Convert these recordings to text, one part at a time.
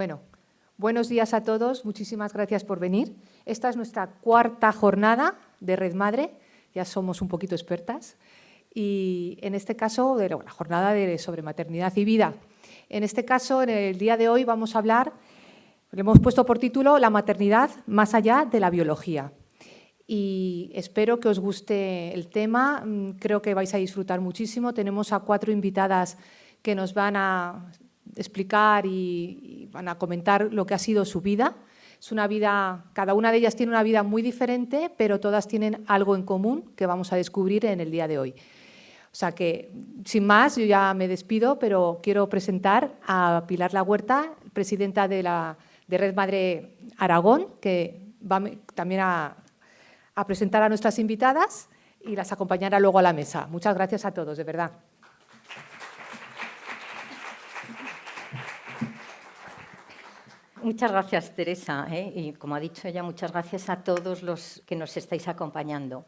Bueno, buenos días a todos, muchísimas gracias por venir. Esta es nuestra cuarta jornada de Red Madre, ya somos un poquito expertas, y en este caso, la jornada sobre maternidad y vida. En este caso, en el día de hoy vamos a hablar, le hemos puesto por título La maternidad más allá de la biología. Y espero que os guste el tema, creo que vais a disfrutar muchísimo. Tenemos a 4 invitadas que nos van a explicar y van a comentar lo que ha sido su vida. Es una vida, cada una de ellas tiene una vida muy diferente, pero todas tienen algo en común que vamos a descubrir en el día de hoy. O sea que, sin más, yo ya me despido, pero quiero presentar a Pilar La Huerta, presidenta de Red Madre Aragón, que va también a presentar a nuestras invitadas y las acompañará luego a la mesa. Muchas gracias a todos, de verdad. Muchas gracias, Teresa, y como ha dicho ella, muchas gracias a todos los que nos estáis acompañando.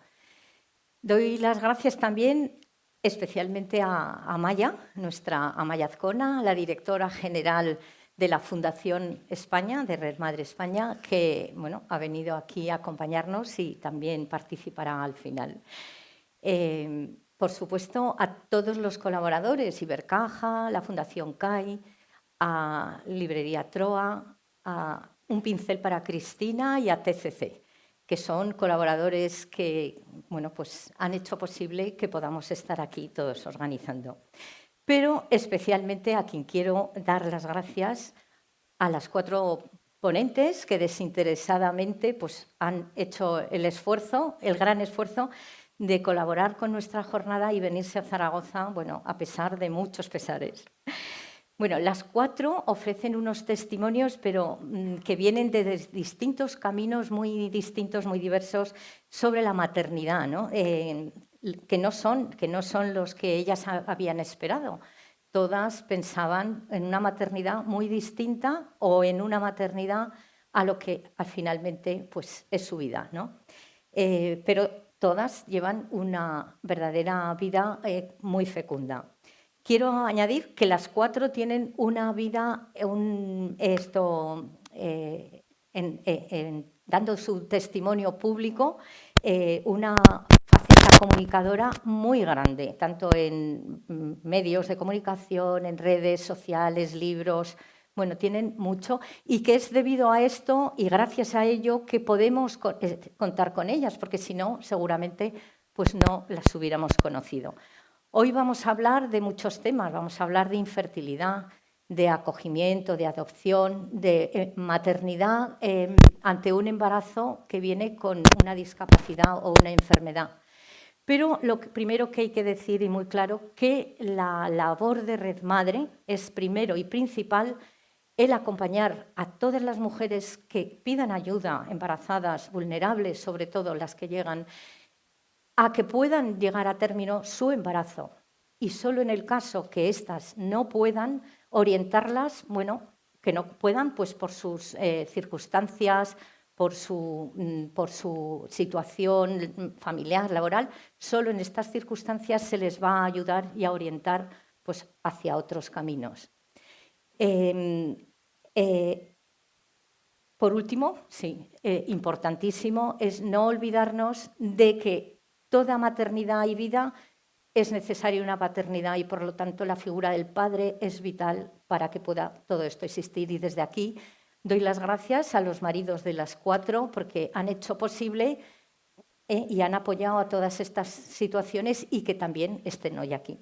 Doy las gracias también especialmente a Amaya, nuestra Amaya Azcona, la directora general de la Fundación España, de Red Madre España, que ha venido aquí a acompañarnos y también participará al final. Por supuesto, a todos los colaboradores, Ibercaja, la Fundación CAI, a Librería Troa, a Un Pincel para Cristina y a TCC, que son colaboradores que han hecho posible que podamos estar aquí todos organizando. Pero especialmente a quien quiero dar las gracias, a las 4 ponentes que desinteresadamente han hecho el esfuerzo, el gran esfuerzo de colaborar con nuestra jornada y venirse a Zaragoza, a pesar de muchos pesares. Las 4 ofrecen unos testimonios, pero que vienen de distintos caminos muy distintos, muy diversos, sobre la maternidad, ¿no? Que no son los que ellas habían esperado. Todas pensaban en una maternidad muy distinta o en una maternidad a lo que finalmente es su vida, ¿no? Pero todas llevan una verdadera vida muy fecunda. Quiero añadir que las 4 tienen una vida dando su testimonio público, una faceta comunicadora muy grande, tanto en medios de comunicación, en redes sociales, libros. Tienen mucho y que es debido a esto y gracias a ello que podemos contar con ellas, porque si no, seguramente no las hubiéramos conocido. Hoy vamos a hablar de muchos temas, vamos a hablar de infertilidad, de acogimiento, de adopción, de maternidad ante un embarazo que viene con una discapacidad o una enfermedad. Pero lo primero que hay que decir, y muy claro, que la labor de Red Madre es primero y principal el acompañar a todas las mujeres que pidan ayuda, embarazadas, vulnerables, sobre todo las que llegan, a que puedan llegar a término su embarazo y solo en el caso que éstas no puedan, orientarlas, que no puedan por sus circunstancias, por su situación familiar, laboral, solo en estas circunstancias se les va a ayudar y a orientar hacia otros caminos. Por último, importantísimo, es no olvidarnos de que toda maternidad y vida es necesaria una paternidad y, por lo tanto, la figura del padre es vital para que pueda todo esto existir. Y desde aquí doy las gracias a los maridos de las 4 porque han hecho posible y han apoyado a todas estas situaciones y que también estén hoy aquí.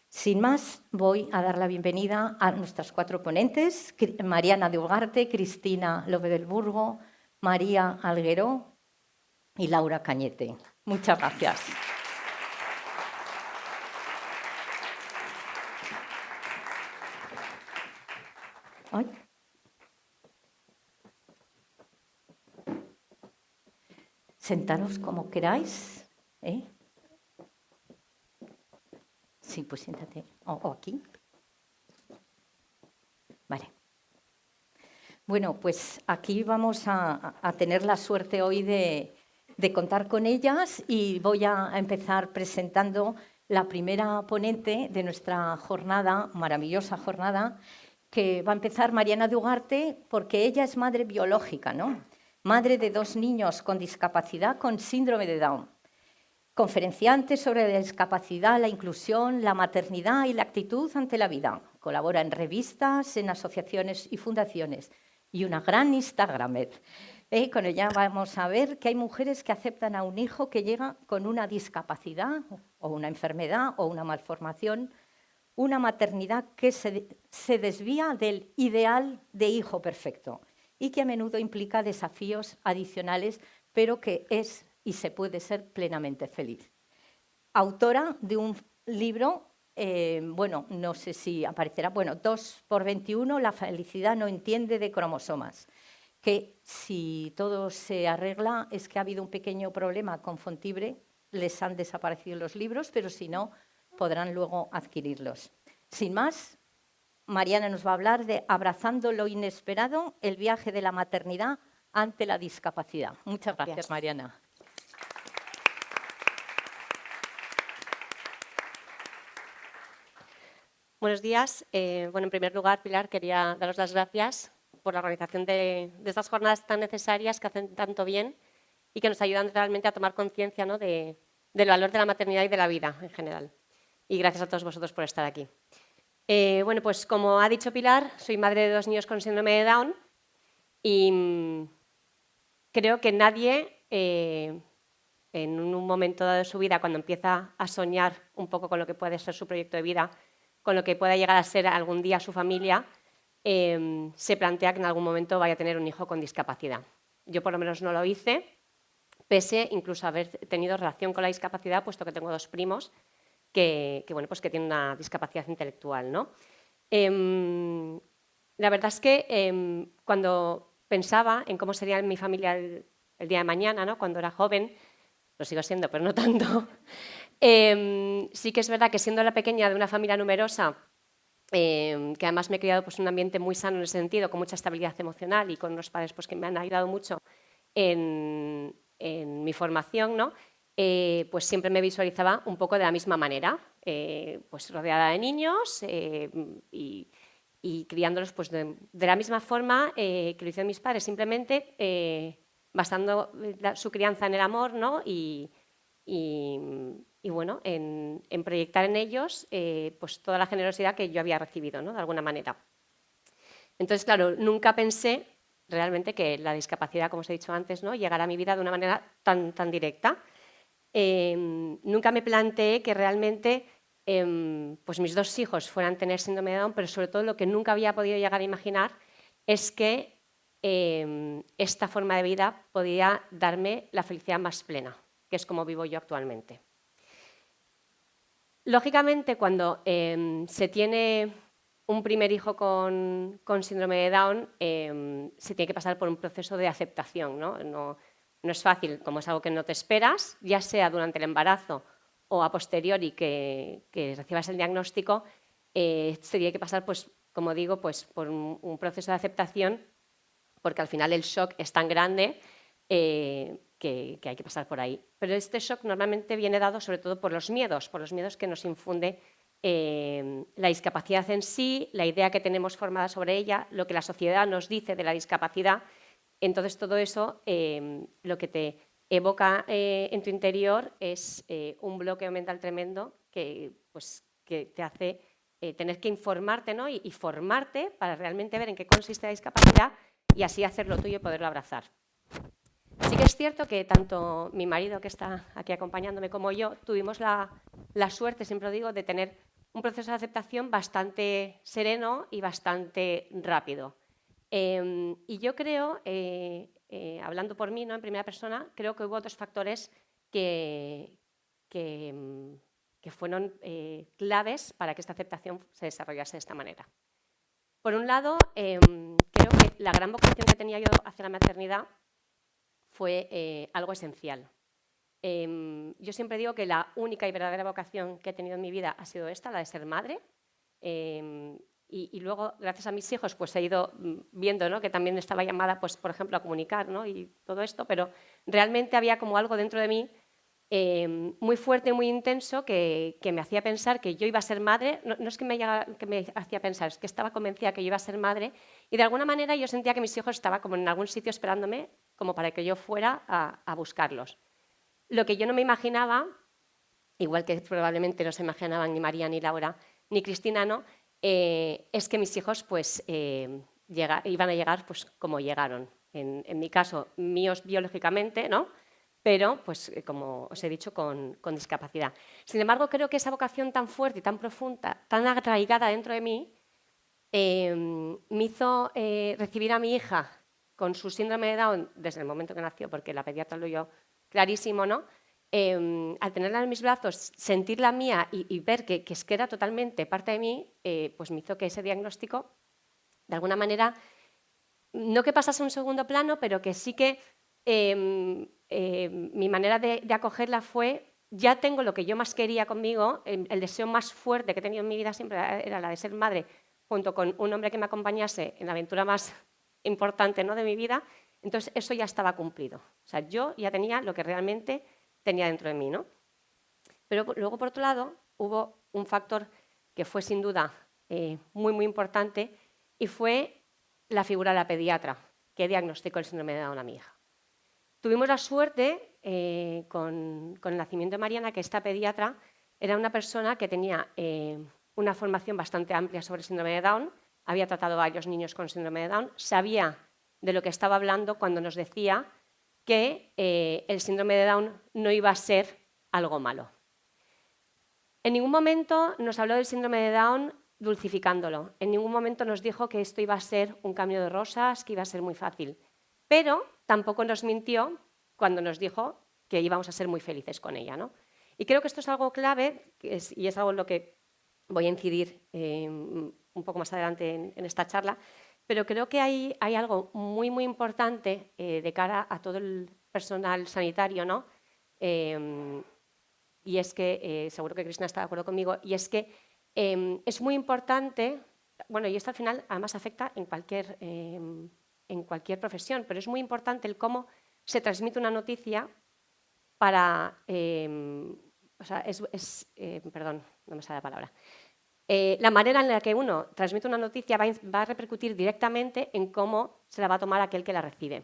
Sin más, voy a dar la bienvenida a nuestras 4 ponentes, Mariana de Ugarte, Cristina López del Burgo, María Algueró y Laura Cañete. Muchas gracias. Ay. Sentaros como queráis. Sí, pues siéntate. O aquí. Vale. Pues aquí vamos a tener la suerte hoy de contar con ellas y voy a empezar presentando la primera ponente de nuestra jornada, maravillosa jornada, que va a empezar Mariana de Ugarte, porque ella es madre biológica, ¿no? Madre de 2 niños con discapacidad con síndrome de Down. Conferenciante sobre la discapacidad, la inclusión, la maternidad y la actitud ante la vida. Colabora en revistas, en asociaciones y fundaciones. Y una gran Instagramer. Con ella vamos a ver que hay mujeres que aceptan a un hijo que llega con una discapacidad o una enfermedad o una malformación, una maternidad que se desvía del ideal de hijo perfecto y que a menudo implica desafíos adicionales, pero que es y se puede ser plenamente feliz. Autora de un libro, bueno, no sé si aparecerá, bueno, 2x21, la felicidad no entiende de cromosomas, que si todo se arregla es que ha habido un pequeño problema con Fontibre, les han desaparecido los libros, pero si no, podrán luego adquirirlos. Sin más, Mariana nos va a hablar de Abrazando lo inesperado, el viaje de la maternidad ante la discapacidad. Muchas gracias, Mariana. Buenos días. Bueno, en primer lugar, Pilar, quería daros las gracias por la organización de estas jornadas tan necesarias que hacen tanto bien y que nos ayudan realmente a tomar conciencia, ¿no?, del valor de la maternidad y de la vida en general. Y gracias a todos vosotros por estar aquí. Bueno, pues como ha dicho Pilar, soy madre de 2 niños con síndrome de Down y creo que nadie en un momento dado de su vida, cuando empieza a soñar un poco con lo que puede ser su proyecto de vida, con lo que pueda llegar a ser algún día su familia, se plantea que en algún momento vaya a tener un hijo con discapacidad. Yo por lo menos no lo hice, pese incluso a haber tenido relación con la discapacidad, puesto que tengo 2 primos bueno, pues que tienen una discapacidad intelectual, ¿no? La verdad es que cuando pensaba en cómo sería mi familia el día de mañana, ¿no?, cuando era joven, lo sigo siendo, pero no tanto, sí que es verdad que siendo la pequeña de una familia numerosa, que además me he criado pues, en un ambiente muy sano en ese sentido, con mucha estabilidad emocional y con unos padres pues, que me han ayudado mucho en mi formación, ¿no?, pues siempre me visualizaba un poco de la misma manera, pues rodeada de niños y criándolos pues, de la misma forma que lo hicieron mis padres, simplemente basando su crianza en el amor, ¿no?, y bueno, en proyectar en ellos pues toda la generosidad que yo había recibido, ¿no?, de alguna manera. Entonces, claro, nunca pensé realmente que la discapacidad, como os he dicho antes, ¿no?, llegara a mi vida de una manera tan directa. Nunca me planteé que realmente pues mis 2 hijos fueran a tener síndrome de Down, pero sobre todo lo que nunca había podido llegar a imaginar es que esta forma de vida podía darme la felicidad más plena, que es como vivo yo actualmente. Lógicamente, cuando se tiene un primer hijo con síndrome de Down, se tiene que pasar por un proceso de aceptación, ¿no? No es fácil, como es algo que no te esperas, ya sea durante el embarazo o a posteriori que recibas el diagnóstico, se tiene que pasar, pues, como digo, pues, por un proceso de aceptación, porque al final el shock es tan grande que hay que pasar por ahí. Pero este shock normalmente viene dado sobre todo por los miedos que nos infunde la discapacidad en sí, la idea que tenemos formada sobre ella, lo que la sociedad nos dice de la discapacidad. Entonces, todo eso lo que te evoca en tu interior es un bloqueo mental tremendo que te hace tener que informarte, ¿no?, y formarte para realmente ver en qué consiste la discapacidad y así hacerlo tuyo y poderlo abrazar. Sí que es cierto que tanto mi marido, que está aquí acompañándome, como yo, tuvimos la suerte, siempre lo digo, de tener un proceso de aceptación bastante sereno y bastante rápido. Y yo creo, hablando por mí, ¿no?, en primera persona, creo que hubo otros factores que fueron claves para que esta aceptación se desarrollase de esta manera. Por un lado, creo que la gran vocación que tenía yo hacia la maternidad fue algo esencial. Yo siempre digo que la única y verdadera vocación que he tenido en mi vida ha sido esta, la de ser madre. Y luego, gracias a mis hijos, pues he ido viendo, ¿no?, que también estaba llamada, pues, por ejemplo, a comunicar, ¿no?, y todo esto, pero realmente había como algo dentro de mí muy fuerte, muy intenso, que me hacía pensar que yo iba a ser madre. No es que me hacía pensar, es que estaba convencida que yo iba a ser madre, y de alguna manera yo sentía que mis hijos estaban como en algún sitio esperándome como para que yo fuera a buscarlos. Lo que yo no me imaginaba, igual que probablemente no se imaginaban ni María, ni Laura, ni Cristina, ¿no? Es que mis hijos pues, iban a llegar pues, como llegaron. En mi caso, míos biológicamente, ¿no? Pero, pues, como os he dicho, con discapacidad. Sin embargo, creo que esa vocación tan fuerte y tan profunda, tan arraigada dentro de mí, me hizo recibir a mi hija con su síndrome de Down desde el momento que nació, porque la pediatra lo vio clarísimo, ¿no? Al tenerla en mis brazos, sentir la mía y ver que es que era totalmente parte de mí, pues me hizo que ese diagnóstico, de alguna manera, no que pasase a un segundo plano, pero que sí que mi manera de acogerla fue, ya tengo lo que yo más quería conmigo, el deseo más fuerte que he tenido en mi vida siempre era la de ser madre, junto con un hombre que me acompañase en la aventura más importante, ¿no?, de mi vida. Entonces eso ya estaba cumplido. O sea, yo ya tenía lo que realmente tenía dentro de mí, ¿no? Pero luego, por otro lado, hubo un factor que fue sin duda muy, muy importante, y fue la figura de la pediatra que diagnosticó el síndrome de Down a mi hija. Tuvimos la suerte con el nacimiento de Mariana, que esta pediatra era una persona que tenía una formación bastante amplia sobre el síndrome de Down, había tratado a varios niños con síndrome de Down, sabía de lo que estaba hablando cuando nos decía que el síndrome de Down no iba a ser algo malo. En ningún momento nos habló del síndrome de Down dulcificándolo. En ningún momento nos dijo que esto iba a ser un camino de rosas, que iba a ser muy fácil. Pero tampoco nos mintió cuando nos dijo que íbamos a ser muy felices con ella, ¿no? Y creo que esto es algo clave, y es algo en lo que voy a incidir un poco más adelante en esta charla, pero creo que hay algo muy, muy importante de cara a todo el personal sanitario, ¿no? Y es que, seguro que Cristina está de acuerdo conmigo, y es que es muy importante, bueno, y esto al final además afecta en cualquier profesión, pero es muy importante el cómo se transmite una noticia para... o sea, perdón, no me sale la palabra. La manera en la que uno transmite una noticia va a repercutir directamente en cómo se la va a tomar aquel que la recibe.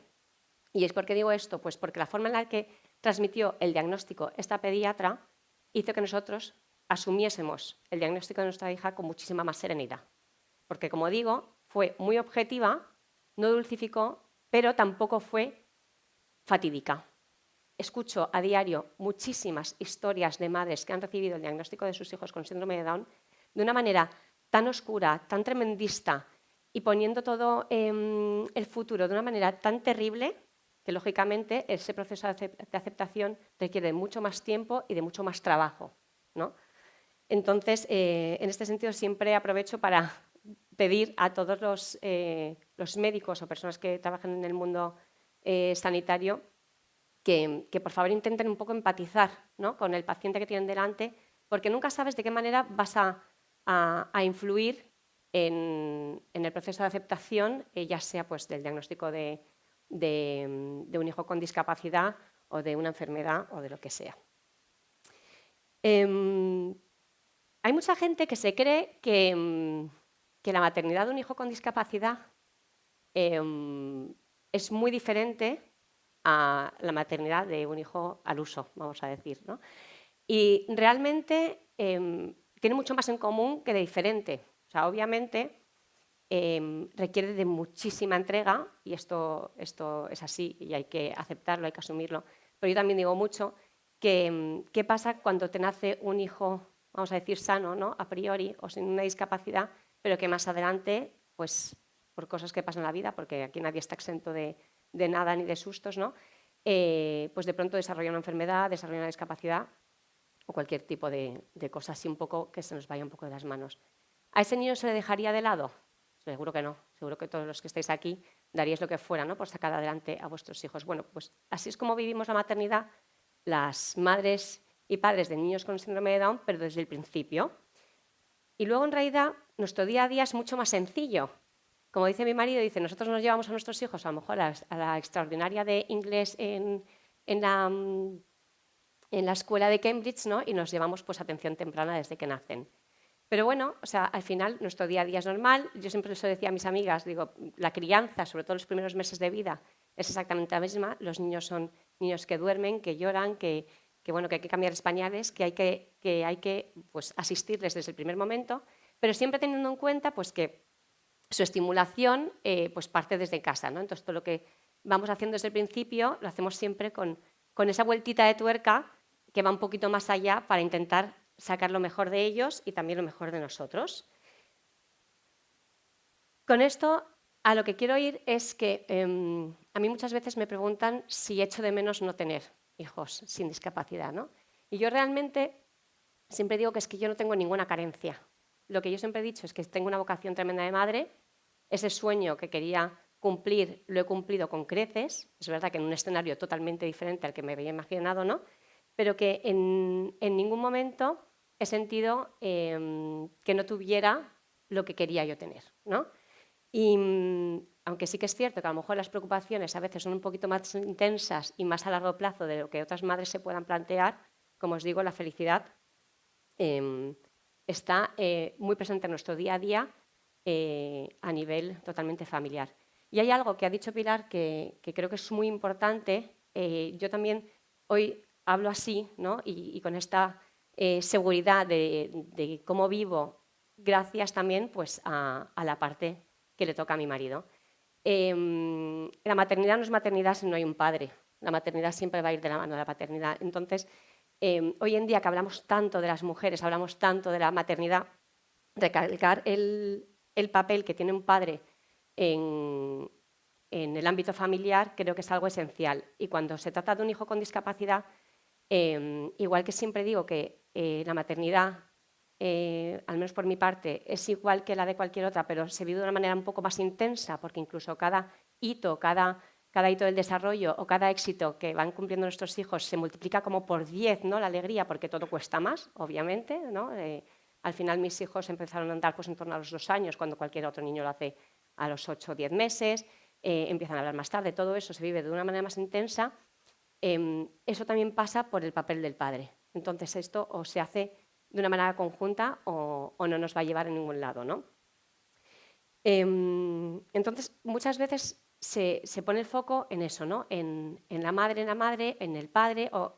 ¿Y es por qué digo esto? Pues porque la forma en la que transmitió el diagnóstico esta pediatra hizo que nosotros asumiésemos el diagnóstico de nuestra hija con muchísima más serenidad. Porque, como digo, fue muy objetiva, no dulcificó, pero tampoco fue fatídica. Escucho a diario muchísimas historias de madres que han recibido el diagnóstico de sus hijos con síndrome de Down de una manera tan oscura, tan tremendista, y poniendo todo el futuro de una manera tan terrible que, lógicamente, ese proceso de aceptación requiere de mucho más tiempo y de mucho más trabajo, ¿no? Entonces, en este sentido, siempre aprovecho para pedir a todos los médicos o personas que trabajan en el mundo sanitario que por favor intenten un poco empatizar, ¿no?, con el paciente que tienen delante, porque nunca sabes de qué manera vas a influir en el proceso de aceptación, ya sea pues, del diagnóstico de un hijo con discapacidad o de una enfermedad o de lo que sea. Hay mucha gente que se cree que la maternidad de un hijo con discapacidad es muy diferente a la maternidad de un hijo al uso, vamos a decir, ¿no? Y realmente tiene mucho más en común que de diferente. O sea, obviamente requiere de muchísima entrega, y esto es así y hay que aceptarlo, hay que asumirlo. Pero yo también digo mucho que qué pasa cuando te nace un hijo, vamos a decir, sano, ¿no?, a priori, o sin una discapacidad, pero que más adelante, pues por cosas que pasan en la vida, porque aquí nadie está exento de nada ni de sustos, ¿no?, pues de pronto desarrolla una enfermedad, desarrolla una discapacidad o cualquier tipo de cosa así un poco que se nos vaya un poco de las manos. ¿A ese niño se le dejaría de lado? Seguro que no. Seguro que todos los que estáis aquí daríais lo que fuera, ¿no?, por sacar adelante a vuestros hijos. Bueno, pues así es como vivimos la maternidad las madres y padres de niños con síndrome de Down, pero desde el principio. Y luego, en realidad, nuestro día a día es mucho más sencillo. Como dice mi marido, dice, nosotros nos llevamos a nuestros hijos a lo mejor a la extraordinaria de inglés en en la escuela de Cambridge, ¿no? Y nos llevamos pues, atención temprana desde que nacen. Pero bueno, o sea, al final nuestro día a día es normal. Yo siempre eso decía a mis amigas, digo, la crianza, sobre todo los primeros meses de vida, es exactamente la misma. Los niños son niños que duermen, que lloran, bueno, que hay que cambiar pañales, que hay que pues, asistirles desde el primer momento, pero siempre teniendo en cuenta pues, que su estimulación pues, parte desde casa, ¿no? Entonces, todo lo que vamos haciendo desde el principio lo hacemos siempre con esa vueltita de tuerca que va un poquito más allá para intentar sacar lo mejor de ellos y también lo mejor de nosotros. Con esto, a lo que quiero ir es que a mí muchas veces me preguntan si echo de menos no tener hijos sin discapacidad, ¿no? Y yo realmente siempre digo que es que yo no tengo ninguna carencia. Lo que yo siempre he dicho es que tengo una vocación tremenda de madre, ese sueño que quería cumplir lo he cumplido con creces, es verdad que en un escenario totalmente diferente al que me había imaginado, ¿no? Pero que en ningún momento he sentido que no tuviera lo que quería yo tener, ¿no? Y aunque sí que es cierto que a lo mejor las preocupaciones a veces son un poquito más intensas y más a largo plazo de lo que otras madres se puedan plantear, como os digo, la felicidad está muy presente en nuestro día a día a nivel totalmente familiar. Y hay algo que ha dicho Pilar que creo que es muy importante. Yo también hoy hablo así, ¿no? y con esta seguridad de cómo vivo, gracias también pues, a la parte que le toca a mi marido. La maternidad no es maternidad si no hay un padre. La maternidad siempre va a ir de la mano de la paternidad. Entonces, hoy en día que hablamos tanto de las mujeres, hablamos tanto de la maternidad, recalcar el papel que tiene un padre en el ámbito familiar creo que es algo esencial. Y cuando se trata de un hijo con discapacidad, igual que siempre digo que la maternidad, al menos por mi parte, es igual que la de cualquier otra, pero se vive de una manera un poco más intensa, porque incluso cada hito, cada hito del desarrollo o cada éxito que van cumpliendo nuestros hijos se multiplica como por 10, ¿no? La alegría, porque todo cuesta más, obviamente, ¿no? Al final mis hijos empezaron a andar pues, en torno a los 2 años, cuando cualquier otro niño lo hace a los 8 o 10 meses, empiezan a hablar más tarde, todo eso se vive de una manera más intensa. Eso también pasa por el papel del padre. Entonces esto o se hace de una manera conjunta o no nos va a llevar a ningún lado, ¿no? Entonces muchas veces se pone el foco en eso, ¿no? En la madre, en el padre o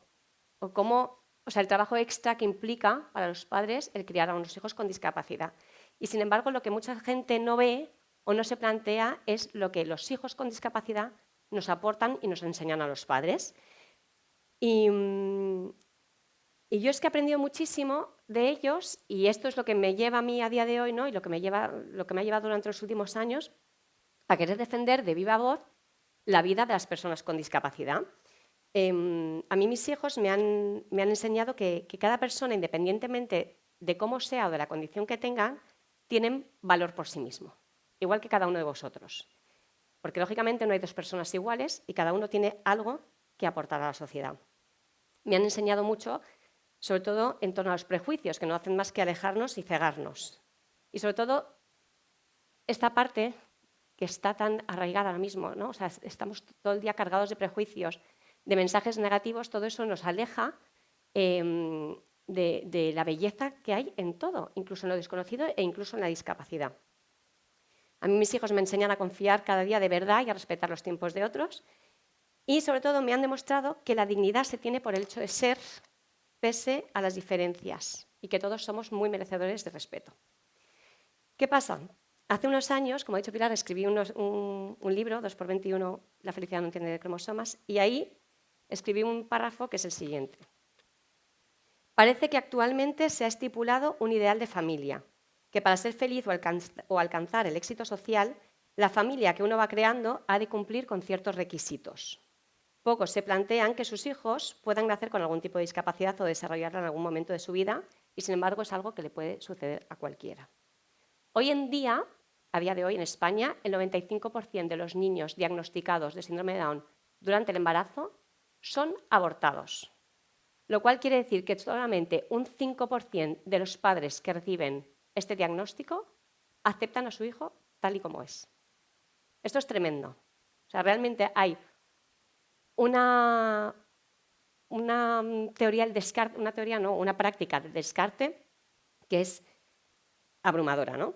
cómo, o sea, el trabajo extra que implica para los padres el criar a unos hijos con discapacidad. Y sin embargo, lo que mucha gente no ve o no se plantea es lo que los hijos con discapacidad nos aportan y nos enseñan a los padres. Y yo es que he aprendido muchísimo de ellos y esto es lo que me lleva a mí a día de hoy, ¿no? Y lo que me ha llevado durante los últimos años a querer defender de viva voz la vida de las personas con discapacidad. A mí mis hijos me han enseñado que cada persona, independientemente de cómo sea o de la condición que tengan, tienen valor por sí mismo, igual que cada uno de vosotros. Porque lógicamente no hay dos personas iguales y cada uno tiene algo que aportar a la sociedad. Me han enseñado mucho, sobre todo en torno a los prejuicios, que no hacen más que alejarnos y cegarnos. Y sobre todo esta parte que está tan arraigada ahora mismo, ¿no? O sea, estamos todo el día cargados de prejuicios, de mensajes negativos, todo eso nos aleja de la belleza que hay en todo, incluso en lo desconocido e incluso en la discapacidad. A mí mis hijos me enseñan a confiar cada día de verdad y a respetar los tiempos de otros y sobre todo me han demostrado que la dignidad se tiene por el hecho de ser pese a las diferencias y que todos somos muy merecedores de respeto. ¿Qué pasa? Hace unos años, como ha dicho Pilar, escribí un libro, 2x21, La felicidad no entiende de cromosomas, y ahí escribí un párrafo que es el siguiente. Parece que actualmente se ha estipulado un ideal de familia, que para ser feliz o alcanzar el éxito social, la familia que uno va creando ha de cumplir con ciertos requisitos. Pocos se plantean que sus hijos puedan nacer con algún tipo de discapacidad o desarrollarla en algún momento de su vida, y sin embargo es algo que le puede suceder a cualquiera. Hoy en día, a día de hoy en España, el 95% de los niños diagnosticados de síndrome de Down durante el embarazo son abortados, lo cual quiere decir que solamente un 5% de los padres que reciben este diagnóstico aceptan a su hijo tal y como es. Esto es tremendo. O sea, realmente hay una teoría del descarte, una teoría no, una práctica de descarte que es abrumadora, ¿no?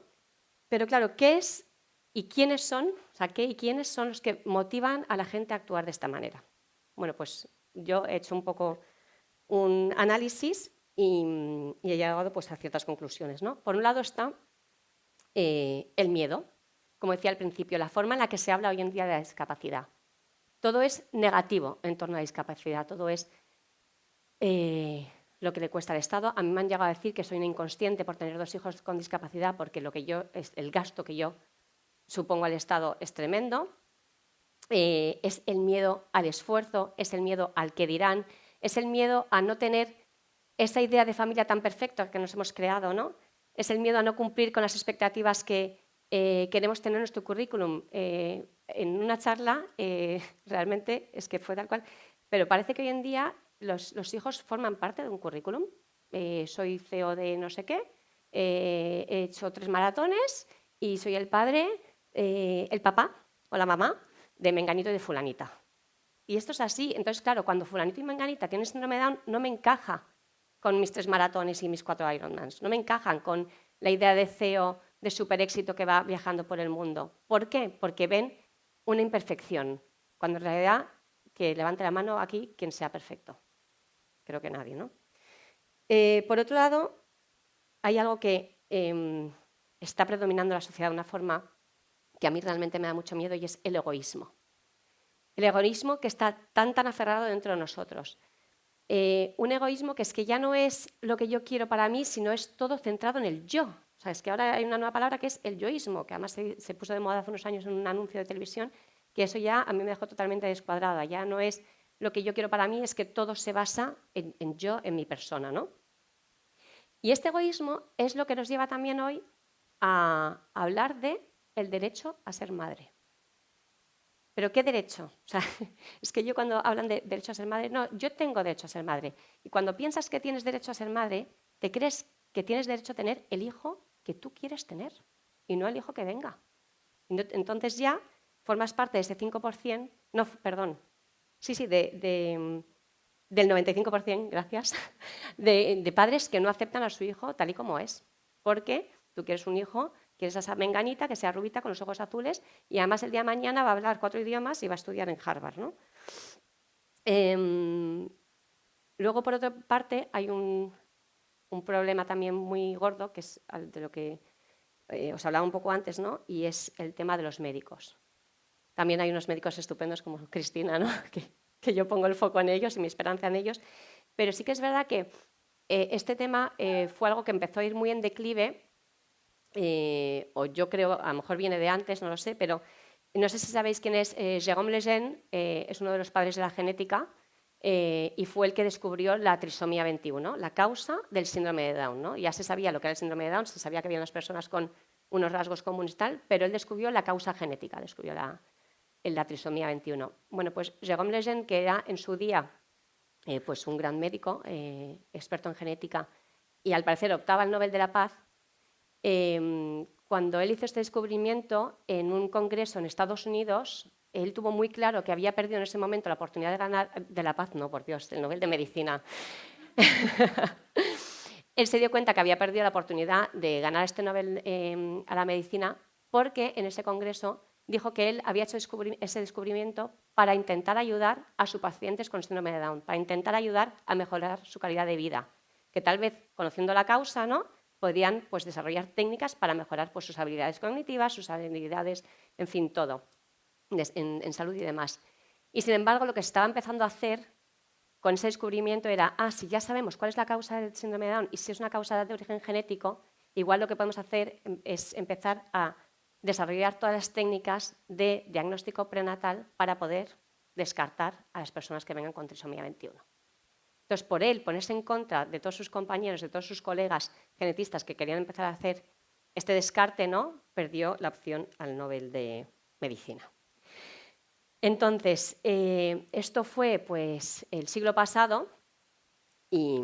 Pero claro, ¿qué es y quiénes son? O sea, ¿qué y quiénes son los que motivan a la gente a actuar de esta manera? Bueno, pues yo he hecho un poco un análisis y he llegado pues, a ciertas conclusiones, ¿no? Por un lado está el miedo, como decía al principio, la forma en la que se habla hoy en día de la discapacidad. Todo es negativo en torno a la discapacidad, todo es lo que le cuesta al Estado. A mí me han llegado a decir que soy una inconsciente por tener 2 hijos con discapacidad porque el gasto que yo supongo al Estado es tremendo. Es el miedo al esfuerzo, es el miedo al que dirán, es el miedo a no tener esa idea de familia tan perfecta que nos hemos creado, ¿no? Es el miedo a no cumplir con las expectativas que queremos tener en nuestro currículum. En una charla, realmente es que fue tal cual, pero parece que hoy en día los hijos forman parte de un currículum. Soy CEO de no sé qué, he hecho 3 maratones y soy el padre, el papá o la mamá de menganito y de fulanita. Y esto es así. Entonces, claro, cuando fulanito y menganita tienen síndrome de Down, no me encaja con mis 3 maratones y mis 4 Ironmans. No me encajan con la idea de CEO de super éxito que va viajando por el mundo. ¿Por qué? Porque ven una imperfección, cuando en realidad, que levante la mano aquí quien sea perfecto. Creo que nadie, ¿no? Por otro lado, hay algo que está predominando en la sociedad de una forma que a mí realmente me da mucho miedo y es el egoísmo. El egoísmo que está tan aferrado dentro de nosotros. Un egoísmo que es que ya no es lo que yo quiero para mí, sino es todo centrado en el yo. O sea, es que ahora hay una nueva palabra que es el yoísmo, que además se puso de moda hace unos años en un anuncio de televisión, que eso ya a mí me dejó totalmente descuadrada. Ya no es lo que yo quiero para mí, es que todo se basa en yo, en mi persona, ¿no? Y este egoísmo es lo que nos lleva también hoy a hablar del derecho a ser madre. ¿Pero qué derecho? O sea, es que yo cuando hablan de derecho a ser madre, no, yo tengo derecho a ser madre. Y cuando piensas que tienes derecho a ser madre, te crees que tienes derecho a tener el hijo que tú quieres tener y no el hijo que venga. Entonces ya formas parte de ese 5%, no, perdón, sí, del 95%, gracias, de padres que no aceptan a su hijo tal y como es. Porque tú quieres un hijo, quieres a esa menganita que sea rubita con los ojos azules y además el día de mañana va a hablar 4 idiomas y va a estudiar en Harvard, ¿no? Luego, por otra parte, hay un problema también muy gordo, que es de lo que os hablaba un poco antes, ¿no? Y es el tema de los médicos. También hay unos médicos estupendos como Cristina, ¿no? que yo pongo el foco en ellos y mi esperanza en ellos, pero sí que es verdad que este tema fue algo que empezó a ir muy en declive, o yo creo, a lo mejor viene de antes, no lo sé, pero no sé si sabéis quién es Jérôme Lejeune, es uno de los padres de la genética y fue el que descubrió la trisomía 21, la causa del síndrome de Down, ¿no? Ya se sabía lo que era el síndrome de Down, se sabía que había unas personas con unos rasgos comunes y tal, pero él descubrió la causa genética, descubrió la trisomía 21. Bueno, pues Jérôme Lejeune, que era en su día pues un gran médico, experto en genética, y al parecer optaba al Nobel de la Paz, cuando él hizo este descubrimiento en un congreso en Estados Unidos, él tuvo muy claro que había perdido en ese momento la oportunidad de ganar, de la Paz, no, por Dios, el Nobel de Medicina. Él se dio cuenta que había perdido la oportunidad de ganar este Nobel a la medicina porque en ese congreso dijo que él había hecho ese descubrimiento para intentar ayudar a sus pacientes con síndrome de Down, para intentar ayudar a mejorar su calidad de vida, que tal vez conociendo la causa, ¿no?, podrían pues, desarrollar técnicas para mejorar pues, sus habilidades cognitivas, sus habilidades, en fin, todo, en salud y demás. Y sin embargo, lo que se estaba empezando a hacer con ese descubrimiento era, si ya sabemos cuál es la causa del síndrome de Down y si es una causa de origen genético, igual lo que podemos hacer es empezar a desarrollar todas las técnicas de diagnóstico prenatal para poder descartar a las personas que vengan con trisomía 21. Entonces, por él ponerse en contra de todos sus compañeros, de todos sus colegas genetistas que querían empezar a hacer este descarte, ¿no?, perdió la opción al Nobel de Medicina. Entonces, esto fue pues, el siglo pasado y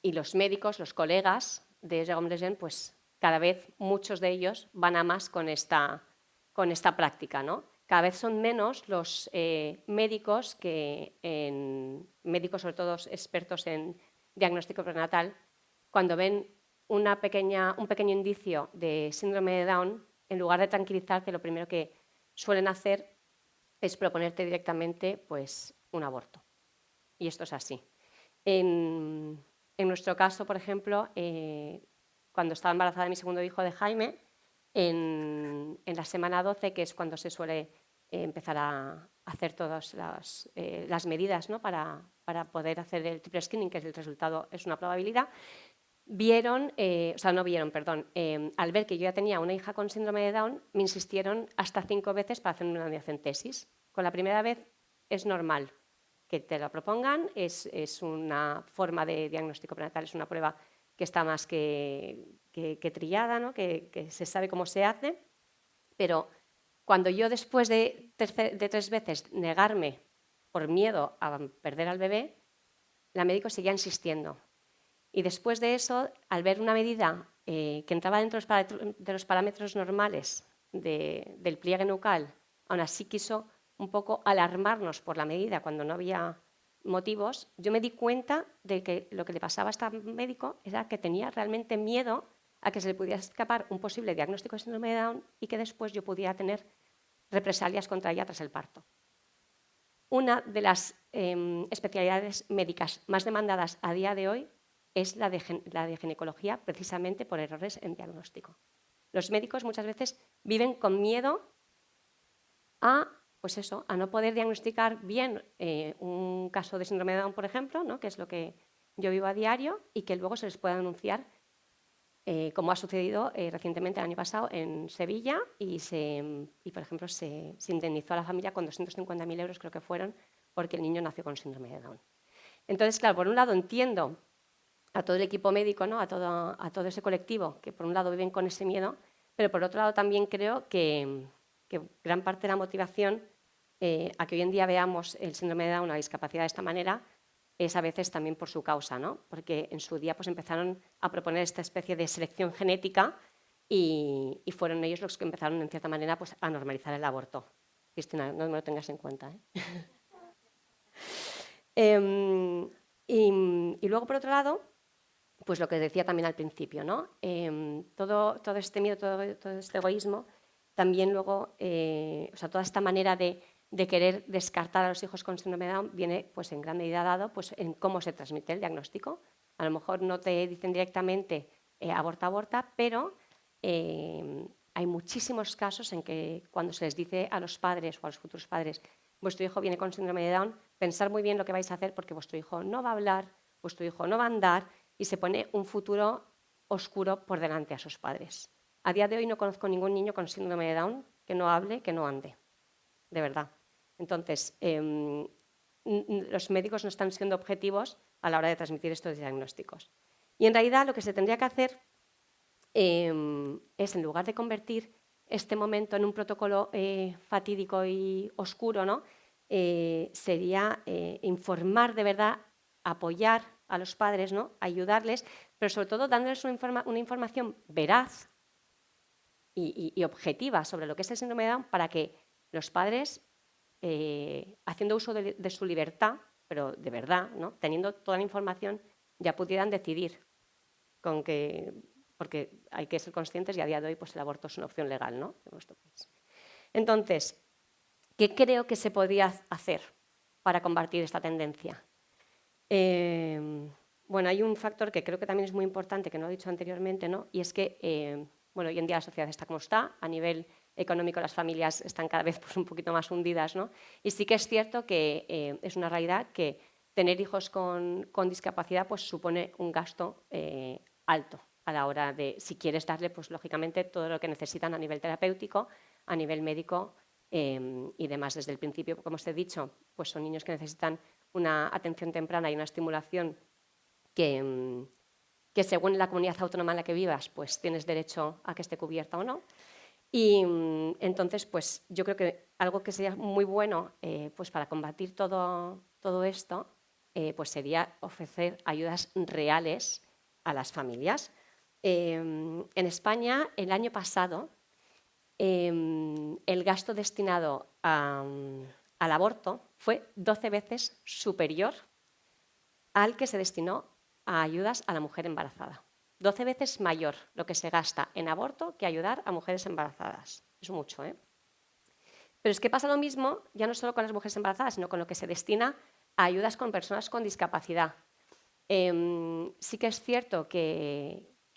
los médicos, los colegas de Jérôme Lejeune, pues cada vez muchos de ellos van a más con esta práctica, ¿no? cada vez son menos los médicos médicos sobre todo expertos en diagnóstico prenatal, cuando ven un pequeño indicio de síndrome de Down, en lugar de tranquilizarte, lo primero que suelen hacer es proponerte directamente pues, un aborto. Y esto es así. En nuestro caso, por ejemplo, cuando estaba embarazada de mi segundo hijo de Jaime, en la semana 12, que es cuando se suele empezar a hacer todas las medidas, ¿no? para poder hacer el triple screening, que el resultado es una probabilidad, al ver que yo ya tenía una hija con síndrome de Down, me insistieron hasta 5 veces para hacer una amniocentesis. Con la primera vez es normal que te lo propongan, es una forma de diagnóstico prenatal, es una prueba que está más que trillada, ¿no? que se sabe cómo se hace, pero cuando yo después de 3 veces negarme por miedo a perder al bebé, la médico seguía insistiendo. Y después de eso, al ver una medida que entraba dentro de los parámetros normales del pliegue nucal, aún así quiso un poco alarmarnos por la medida cuando no había motivos, yo me di cuenta de que lo que le pasaba a este médico era que tenía realmente miedo a que se le pudiera escapar un posible diagnóstico de síndrome de Down y que después yo pudiera tener represalias contra ella tras el parto. Una de las especialidades médicas más demandadas a día de hoy es la de ginecología, precisamente por errores en diagnóstico. Los médicos muchas veces viven con miedo a no poder diagnosticar bien un caso de síndrome de Down, por ejemplo, ¿no? que es lo que yo vivo a diario, y que luego se les pueda anunciar, como ha sucedido recientemente el año pasado en Sevilla, y por ejemplo, se indemnizó a la familia con 250.000 euros, creo que fueron, porque el niño nació con síndrome de Down. Entonces, claro, por un lado entiendo a todo el equipo médico, ¿no? a todo ese colectivo, que por un lado viven con ese miedo, pero por otro lado también creo que gran parte de la motivación a que hoy en día veamos el síndrome de Down, una discapacidad de esta manera, es a veces también por su causa, ¿no? Porque en su día pues, empezaron a proponer esta especie de selección genética y fueron ellos los que empezaron, en cierta manera, pues, a normalizar el aborto. Cristina, no me lo tengas en cuenta. Y luego, por otro lado, pues lo que decía también al principio, ¿no? Todo este miedo, todo este egoísmo, también luego, toda esta manera de querer descartar a los hijos con síndrome de Down viene pues, en gran medida dado pues, en cómo se transmite el diagnóstico. A lo mejor no te dicen directamente aborta, pero hay muchísimos casos en que cuando se les dice a los padres o a los futuros padres, vuestro hijo viene con síndrome de Down, pensar muy bien lo que vais a hacer porque vuestro hijo no va a hablar, vuestro hijo no va a andar, y se pone un futuro oscuro por delante a sus padres. A día de hoy no conozco ningún niño con síndrome de Down que no hable, que no ande, de verdad. Entonces, los médicos no están siendo objetivos a la hora de transmitir estos diagnósticos. Y en realidad lo que se tendría que hacer es, en lugar de convertir este momento en un protocolo fatídico y oscuro, ¿no? Sería informar de verdad, apoyar a los padres, ¿no? Ayudarles, pero sobre todo dándoles una información veraz y objetiva sobre lo que es el síndrome de Down para que los padres, haciendo uso de su libertad, pero de verdad, ¿no? Teniendo toda la información, ya pudieran decidir porque hay que ser conscientes y a día de hoy pues, el aborto es una opción legal, ¿no? En nuestro país. Entonces, ¿qué creo que se podría hacer para combatir esta tendencia? Bueno, hay un factor que creo que también es muy importante, que no he dicho anteriormente, ¿no? Y es que hoy en día la sociedad está como está, a nivel económico las familias están cada vez pues, un poquito más hundidas, ¿no? Y sí que es cierto que es una realidad que tener hijos con discapacidad pues, supone un gasto alto a la hora de, si quieres darle, pues lógicamente todo lo que necesitan a nivel terapéutico, a nivel médico y demás. Desde el principio, como os he dicho, pues son niños que necesitan una atención temprana y una estimulación que según la comunidad autónoma en la que vivas, pues tienes derecho a que esté cubierta o no. Y entonces, pues yo creo que algo que sería muy bueno pues para combatir todo esto, pues sería ofrecer ayudas reales a las familias. En España, el año pasado, el gasto destinado al aborto fue 12 veces superior al que se destinó a ayudas a la mujer embarazada. 12 veces mayor lo que se gasta en aborto que ayudar a mujeres embarazadas. Es mucho, ¿eh? Pero es que pasa lo mismo ya no solo con las mujeres embarazadas, sino con lo que se destina a ayudas con personas con discapacidad. Sí que es cierto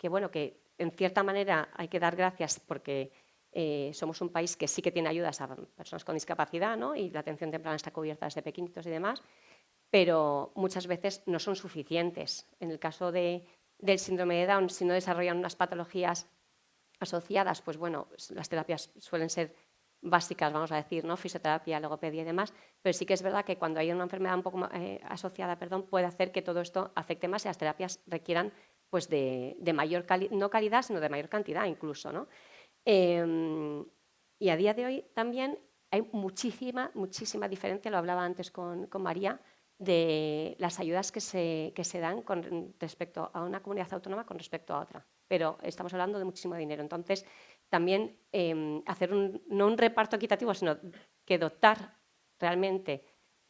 bueno, que en cierta manera hay que dar gracias porque somos un país que sí que tiene ayudas a personas con discapacidad, ¿no? Y la atención temprana está cubierta desde pequeñitos y demás, pero muchas veces no son suficientes. En el caso del síndrome de Down, si no desarrollan unas patologías asociadas, pues bueno, las terapias suelen ser básicas, vamos a decir, ¿no? Fisioterapia, logopedia y demás, pero sí que es verdad que cuando hay una enfermedad un poco asociada, puede hacer que todo esto afecte más y las terapias requieran pues, de mayor no calidad, sino de mayor cantidad incluso, ¿no? Y a día de hoy también hay muchísima diferencia, lo hablaba antes con María, de las ayudas que se dan con respecto a una comunidad autónoma con respecto a otra. Pero estamos hablando de muchísimo dinero. Entonces, también hacer no un reparto equitativo, sino que dotar realmente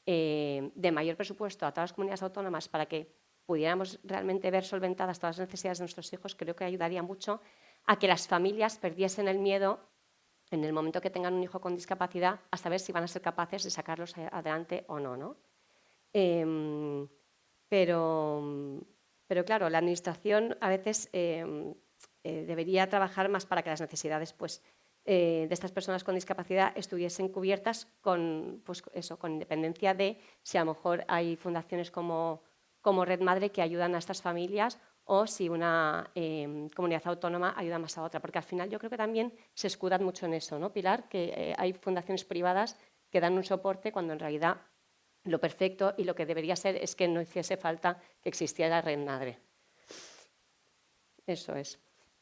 de mayor presupuesto a todas las comunidades autónomas para que pudiéramos realmente ver solventadas todas las necesidades de nuestros hijos, creo que ayudaría mucho a que las familias perdiesen el miedo en el momento que tengan un hijo con discapacidad a saber si van a ser capaces de sacarlos adelante o no, ¿no? Pero claro, la Administración a veces debería trabajar más para que las necesidades pues, de estas personas con discapacidad estuviesen cubiertas con independencia de si a lo mejor hay fundaciones como Red Madre que ayudan a estas familias o si una comunidad autónoma ayuda más a otra. Porque al final yo creo que también se escudan mucho en eso, ¿no, Pilar? Que hay fundaciones privadas que dan un soporte cuando en realidad lo perfecto y lo que debería ser es que no hiciese falta que existiera la Red Madre. Eso es.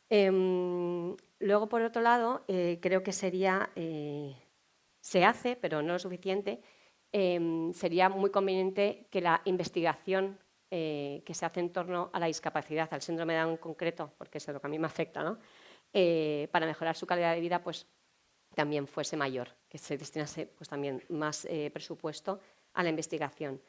Luego, por otro lado, creo que sería, se hace, pero no lo suficiente, sería muy conveniente que la investigación que se hace en torno a la discapacidad, al síndrome de Down en concreto, porque es lo que a mí me afecta, ¿no? Para mejorar su calidad de vida, pues también fuese mayor, que se destinase pues, también más presupuesto a la investigación.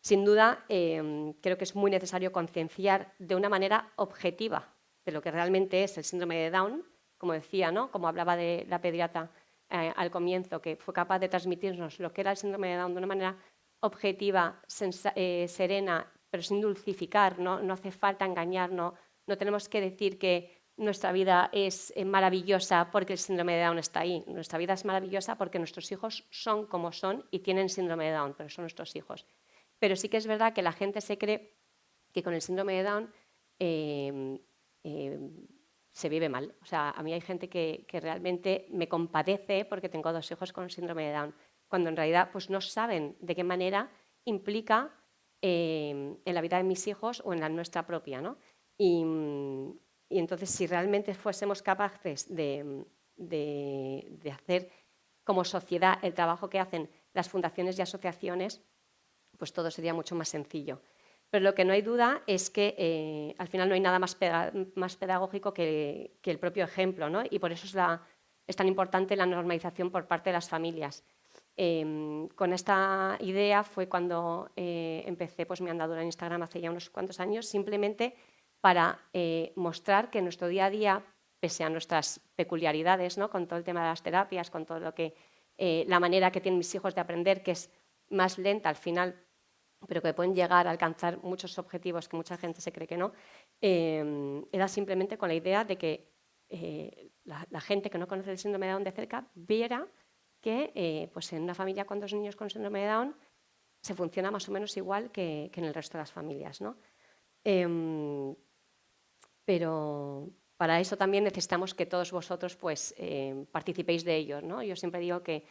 Sin duda, creo que es muy necesario concienciar de una manera objetiva de lo que realmente es el síndrome de Down, como decía, ¿no? Como hablaba de la pediatra al comienzo, que fue capaz de transmitirnos lo que era el síndrome de Down de una manera objetiva, serena, pero sin dulcificar, no hace falta engañar, no tenemos que decir que nuestra vida es maravillosa porque el síndrome de Down está ahí. Nuestra vida es maravillosa porque nuestros hijos son como son y tienen síndrome de Down, pero son nuestros hijos. Pero sí que es verdad que la gente se cree que con el síndrome de Down se vive mal. O sea, a mí hay gente que realmente me compadece porque tengo 2 hijos con síndrome de Down, cuando en realidad pues, no saben de qué manera implica en la vida de mis hijos o en la nuestra propia, ¿no? Y entonces, si realmente fuésemos capaces de hacer como sociedad el trabajo que hacen las fundaciones y asociaciones, pues todo sería mucho más sencillo. Pero lo que no hay duda es que al final no hay nada más pedagógico que el propio ejemplo, ¿no? Y por eso es tan importante la normalización por parte de las familias. Con esta idea fue cuando empecé pues, mi andadura en Instagram hace ya unos cuantos años, simplemente para mostrar que en nuestro día a día, pese a nuestras peculiaridades, ¿no? Con todo el tema de las terapias, con todo lo que la manera que tienen mis hijos de aprender, que es más lenta al final, pero que pueden llegar a alcanzar muchos objetivos que mucha gente se cree que no, era simplemente con la idea de que la gente que no conoce el síndrome de Down de cerca viera que pues en una familia con 2 niños con síndrome de Down se funciona más o menos igual que en el resto de las familias, ¿no? Pero para eso también necesitamos que todos vosotros pues, participéis de ello, ¿no? Yo siempre digo que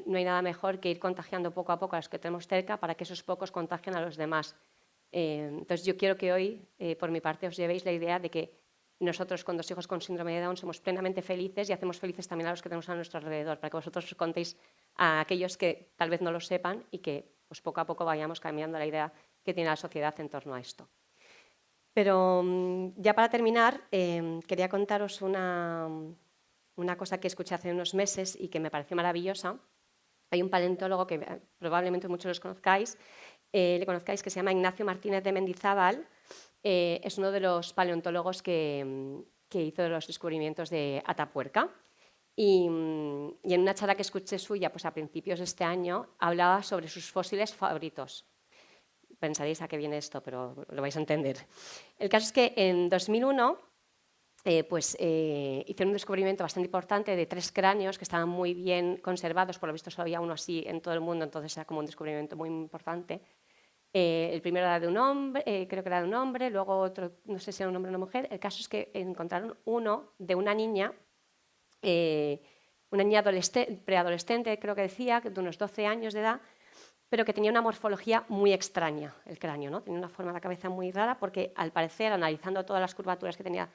no hay nada mejor que ir contagiando poco a poco a los que tenemos cerca para que esos pocos contagien a los demás. Entonces yo quiero que hoy, por mi parte, os llevéis la idea de que nosotros con 2 hijos con síndrome de Down somos plenamente felices y hacemos felices también a los que tenemos a nuestro alrededor, para que vosotros os contéis a aquellos que tal vez no lo sepan y que pues, poco a poco vayamos cambiando la idea que tiene la sociedad en torno a esto. Pero ya para terminar, quería contaros una una cosa que escuché hace unos meses y que me pareció maravillosa. Hay un paleontólogo que probablemente muchos los conozcáis, que se llama Ignacio Martínez de Mendizábal. Es uno de los paleontólogos que hizo los descubrimientos de Atapuerca. Y en una charla que escuché suya pues a principios de este año, hablaba sobre sus fósiles favoritos. Pensaréis a qué viene esto, pero lo vais a entender. El caso es que en 2001 hicieron un descubrimiento bastante importante de 3 cráneos que estaban muy bien conservados. Por lo visto solo había uno así en todo el mundo, entonces era como un descubrimiento muy importante. El primero era de un hombre, creo que era de un hombre, luego otro, no sé si era un hombre o una mujer. El caso es que encontraron uno de una niña preadolescente, creo que decía, de unos 12 años de edad, pero que tenía una morfología muy extraña, el cráneo, ¿no? Tenía una forma de la cabeza muy rara porque, al parecer, analizando todas las curvaturas que tenía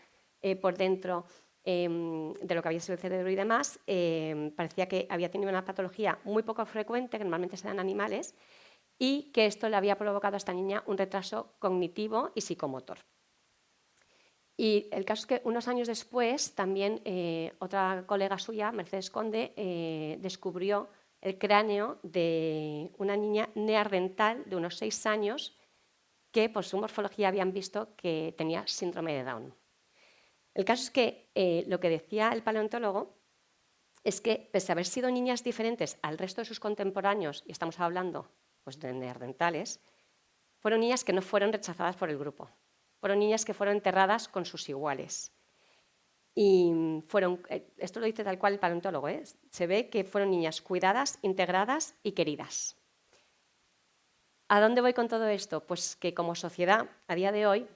por dentro de lo que había sido el cerebro y demás, parecía que había tenido una patología muy poco frecuente, que normalmente se da en animales, y que esto le había provocado a esta niña un retraso cognitivo y psicomotor. Y el caso es que unos años después, también otra colega suya, Mercedes Conde, descubrió el cráneo de una niña neandertal de unos 6 años que por su morfología habían visto que tenía síndrome de Down. El caso es que lo que decía el paleontólogo es que, pese a haber sido niñas diferentes al resto de sus contemporáneos, y estamos hablando pues, de neandertales, fueron niñas que no fueron rechazadas por el grupo. Fueron niñas que fueron enterradas con sus iguales. Y esto lo dice tal cual el paleontólogo, se ve que fueron niñas cuidadas, integradas y queridas. ¿A dónde voy con todo esto? Pues que como sociedad, a día de hoy,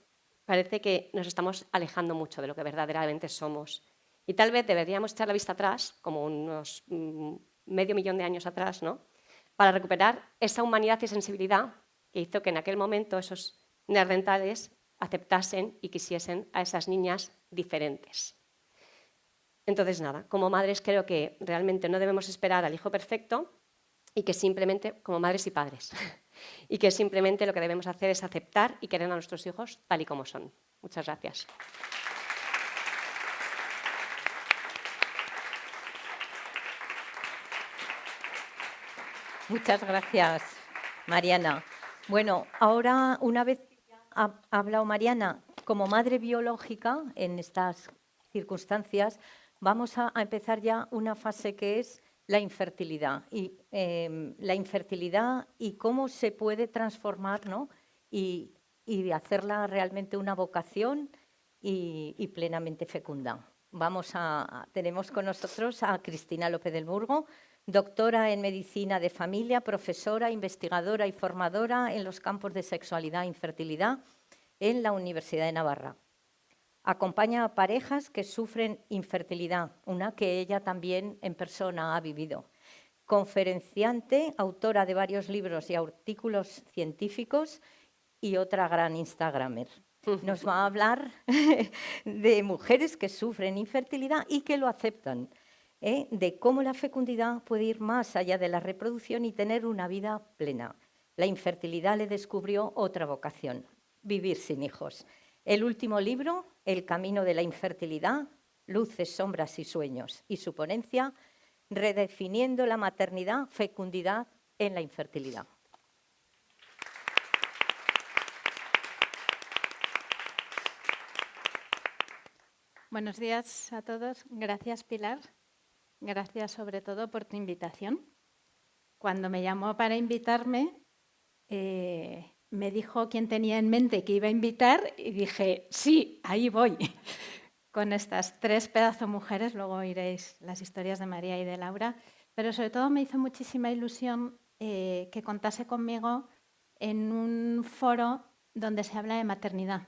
parece que nos estamos alejando mucho de lo que verdaderamente somos. Y tal vez deberíamos echar la vista atrás, como unos medio millón de años atrás, ¿no? Para recuperar esa humanidad y sensibilidad que hizo que en aquel momento esos neandertales aceptasen y quisiesen a esas niñas diferentes. Entonces, nada, como madres creo que realmente no debemos esperar al hijo perfecto y que simplemente, como madres y padres, y que simplemente lo que debemos hacer es aceptar y querer a nuestros hijos tal y como son. Muchas gracias. Muchas gracias, Mariana. Bueno, ahora, una vez que ha hablado Mariana como madre biológica en estas circunstancias, vamos a empezar ya una fase que es la infertilidad. Y la infertilidad y cómo se puede transformar, ¿no? y hacerla realmente una vocación y plenamente fecunda. Tenemos con nosotros a Cristina López del Burgo, doctora en Medicina de Familia, profesora, investigadora y formadora en los campos de sexualidad e infertilidad en la Universidad de Navarra. Acompaña a parejas que sufren infertilidad, una que ella también en persona ha vivido. Conferenciante, autora de varios libros y artículos científicos y otra gran instagramer. Nos va a hablar de mujeres que sufren infertilidad y que lo aceptan, de cómo la fecundidad puede ir más allá de la reproducción y tener una vida plena. La infertilidad le descubrió otra vocación, vivir sin hijos. El último libro, El camino de la infertilidad, luces, sombras y sueños. Y su ponencia, Redefiniendo la maternidad, fecundidad en la infertilidad. Buenos días a todos. Gracias, Pilar. Gracias sobre todo por tu invitación. Cuando me llamó para invitarme, me dijo quién tenía en mente que iba a invitar y dije, sí, ahí voy. Con estas 3 pedazos mujeres, luego oiréis las historias de María y de Laura, pero sobre todo me hizo muchísima ilusión que contase conmigo en un foro donde se habla de maternidad.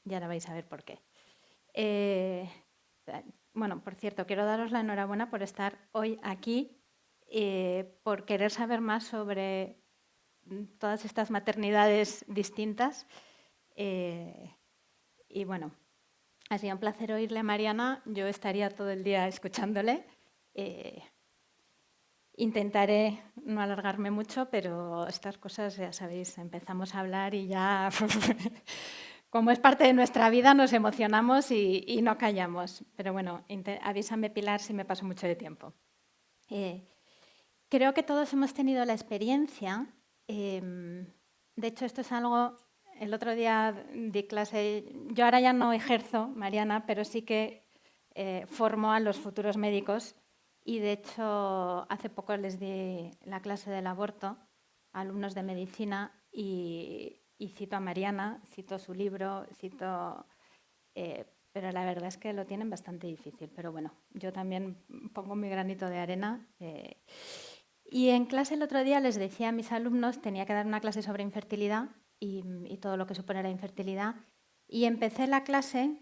Y ahora vais a ver por qué. Bueno, por cierto, quiero daros la enhorabuena por estar hoy aquí, por querer saber más sobre todas estas maternidades distintas. Y bueno, ha sido un placer oírle a Mariana. Yo estaría todo el día escuchándole. Intentaré no alargarme mucho, pero estas cosas, ya sabéis, empezamos a hablar y ya como es parte de nuestra vida, nos emocionamos y no callamos. Pero bueno, avísame, Pilar, si me paso mucho de tiempo. Creo que todos hemos tenido la experiencia. De hecho, esto es algo... El otro día di clase... Yo ahora ya no ejerzo, Mariana, pero sí que formo a los futuros médicos. Y de hecho, hace poco les di la clase del aborto a alumnos de medicina y cito a Mariana, cito su libro, pero la verdad es que lo tienen bastante difícil. Pero bueno, yo también pongo mi granito de arena. Y en clase el otro día les decía a mis alumnos, tenía que dar una clase sobre infertilidad y todo lo que supone la infertilidad. Y empecé la clase,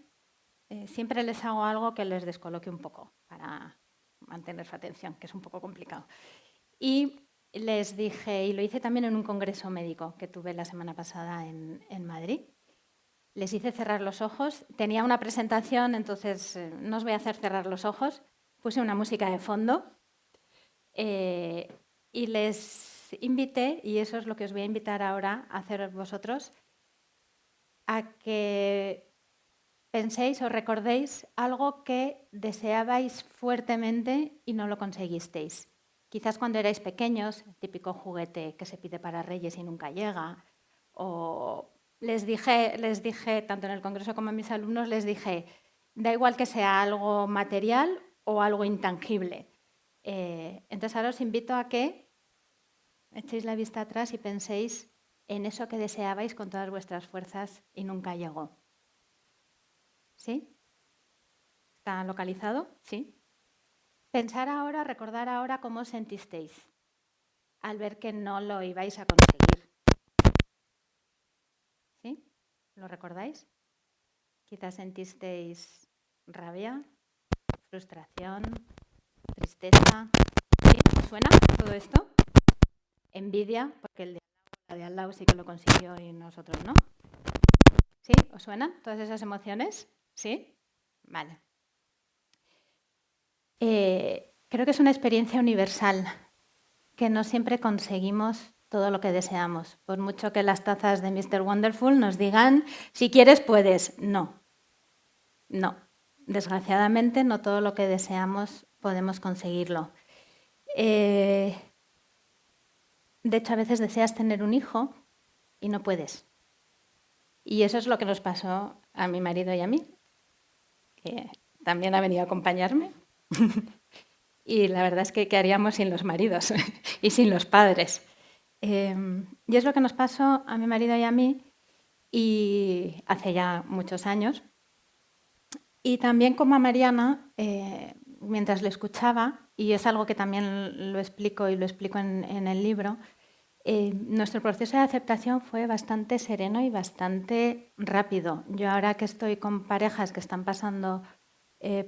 siempre les hago algo que les descoloque un poco para mantener su atención, que es un poco complicado. Y les dije, y lo hice también en un congreso médico que tuve la semana pasada en Madrid, les hice cerrar los ojos. Tenía una presentación, entonces no os voy a hacer cerrar los ojos. Puse una música de fondo y les invité, y eso es lo que os voy a invitar ahora a hacer vosotros, a que penséis o recordéis algo que deseabais fuertemente y no lo conseguisteis. Quizás cuando erais pequeños, el típico juguete que se pide para Reyes y nunca llega. O les dije, tanto en el congreso como a mis alumnos, les dije, da igual que sea algo material o algo intangible. Entonces ahora os invito a que echéis la vista atrás y penséis en eso que deseabais con todas vuestras fuerzas y nunca llegó. ¿Sí? ¿Está localizado? Sí. Pensar ahora, recordar ahora cómo os sentisteis al ver que no lo ibais a conseguir. ¿Sí? ¿Lo recordáis? Quizás sentisteis rabia, frustración, tristeza. ¿Sí? ¿Os suena todo esto? Envidia, porque el de al lado sí que lo consiguió y nosotros no. ¿Sí? ¿Os suenan todas esas emociones? ¿Sí? Vale. Creo que es una experiencia universal, que no siempre conseguimos todo lo que deseamos. Por mucho que las tazas de Mr. Wonderful nos digan, si quieres, puedes. No. No. Desgraciadamente, no todo lo que deseamos podemos conseguirlo. De hecho, a veces deseas tener un hijo y no puedes. Y eso es lo que nos pasó a mi marido y a mí, que también ha venido a acompañarme. Y la verdad es que ¿qué haríamos sin los maridos y sin los padres? Y es lo que nos pasó a mi marido y a mí y hace ya muchos años. Y también como a Mariana, mientras le escuchaba, y es algo que también lo explico y lo explico en el libro, nuestro proceso de aceptación fue bastante sereno y bastante rápido. Yo ahora que estoy con parejas que están pasando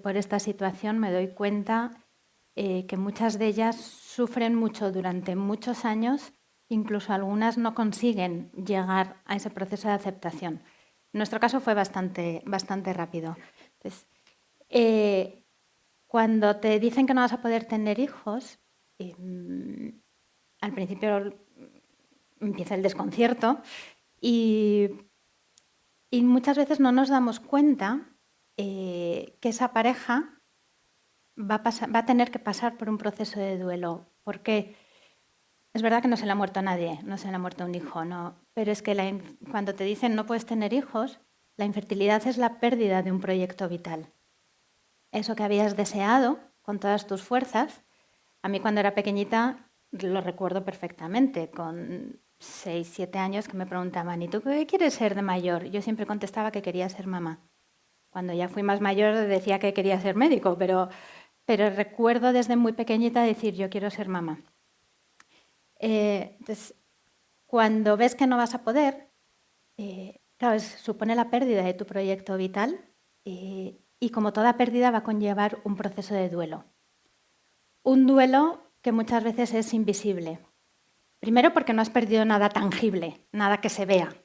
por esta situación me doy cuenta que muchas de ellas sufren mucho durante muchos años, incluso algunas no consiguen llegar a ese proceso de aceptación. En nuestro caso fue bastante rápido. Entonces, cuando te dicen que no vas a poder tener hijos, al principio empieza el desconcierto y muchas veces no nos damos cuenta que esa pareja va a tener que pasar por un proceso de duelo, porque es verdad que no se le ha muerto a nadie, no se le ha muerto un hijo, no, pero es que cuando te dicen no puedes tener hijos, la infertilidad es la pérdida de un proyecto vital. Eso que habías deseado con todas tus fuerzas, a mí cuando era pequeñita lo recuerdo perfectamente, con 6, 7 años que me preguntaban, ¿y tú qué quieres ser de mayor? Yo siempre contestaba que quería ser mamá. Cuando ya fui más mayor decía que quería ser médico, pero recuerdo desde muy pequeñita decir yo quiero ser mamá. Entonces, cuando ves que no vas a poder, claro, supone la pérdida de tu proyecto vital y como toda pérdida va a conllevar un proceso de duelo. Un duelo que muchas veces es invisible. Primero porque no has perdido nada tangible, nada que se vea.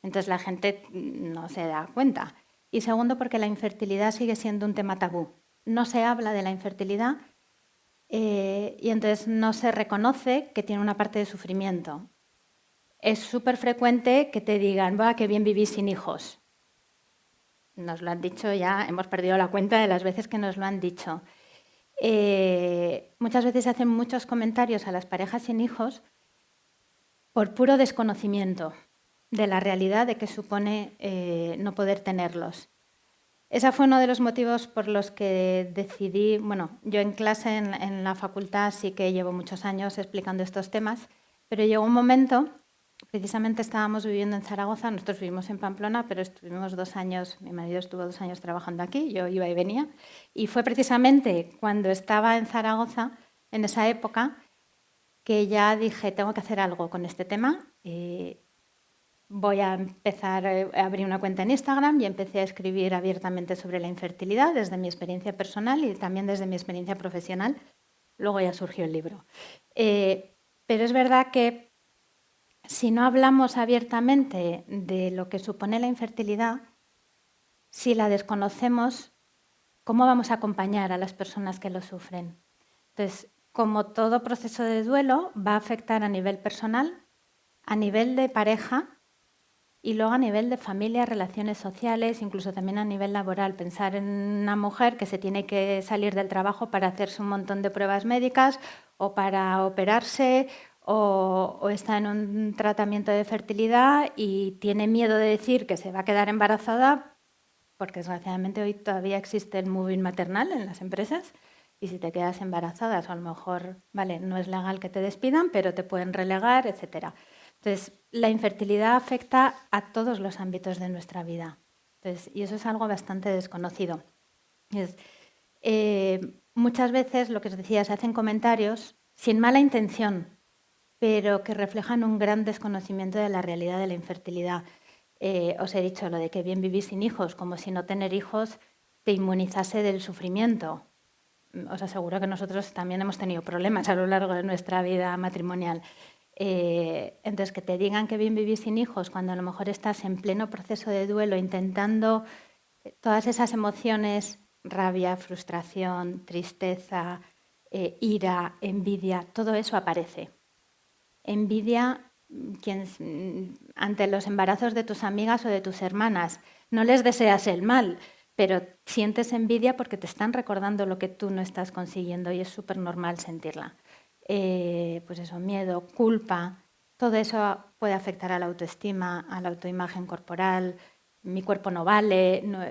Entonces la gente no se da cuenta. Y segundo porque la infertilidad sigue siendo un tema tabú. No se habla de la infertilidad y entonces no se reconoce que tiene una parte de sufrimiento. Es súper frecuente que te digan, va, qué bien vivís sin hijos. nos lo han dicho ya, hemos perdido la cuenta de las veces que nos lo han dicho. Muchas veces se hacen muchos comentarios a las parejas sin hijos por puro desconocimiento de la realidad de que supone no poder tenerlos. Ese fue uno de los motivos por los que decidí, bueno, yo en clase en la facultad sí que llevo muchos años explicando estos temas, pero llegó un momento, precisamente estábamos viviendo en Zaragoza, nosotros vivimos en Pamplona, pero estuvimos 2 años, mi marido estuvo 2 años trabajando aquí, yo iba y venía, y fue precisamente cuando estaba en Zaragoza, en esa época, que ya dije, tengo que hacer algo con este tema. Voy a empezar a abrir una cuenta en Instagram y empecé a escribir abiertamente sobre la infertilidad desde mi experiencia personal y también desde mi experiencia profesional. Luego ya surgió el libro. Pero es verdad que si no hablamos abiertamente de lo que supone la infertilidad, si la desconocemos, ¿cómo vamos a acompañar a las personas que lo sufren? Entonces, como todo proceso de duelo, va a afectar a nivel personal, a nivel de pareja y luego a nivel de familia, relaciones sociales, incluso también a nivel laboral. Pensar en una mujer que se tiene que salir del trabajo para hacerse un montón de pruebas médicas o para operarse o está en un tratamiento de fertilidad y tiene miedo de decir que se va a quedar embarazada, porque desgraciadamente hoy todavía existe el moving maternal en las empresas. Y si te quedas embarazada, a lo mejor, vale, no es legal que te despidan, pero te pueden relegar, etcétera. Entonces, la infertilidad afecta a todos los ámbitos de nuestra vida. Entonces, y eso es algo bastante desconocido. Muchas veces, lo que os decía, se hacen comentarios sin mala intención, pero que reflejan un gran desconocimiento de la realidad de la infertilidad. Os he dicho lo de que bien vivir sin hijos, como si no tener hijos te inmunizase del sufrimiento. Os aseguro que nosotros también hemos tenido problemas a lo largo de nuestra vida matrimonial. Entonces, que te digan que bien vivir sin hijos cuando a lo mejor estás en pleno proceso de duelo intentando todas esas emociones, rabia, frustración, tristeza, ira, envidia, todo eso aparece. Envidia ante los embarazos de tus amigas o de tus hermanas. No les deseas el mal, pero sientes envidia porque te están recordando lo que tú no estás consiguiendo y es súper normal sentirla. Pues eso, miedo, culpa, todo eso puede afectar a la autoestima, a la autoimagen corporal, mi cuerpo no vale. No.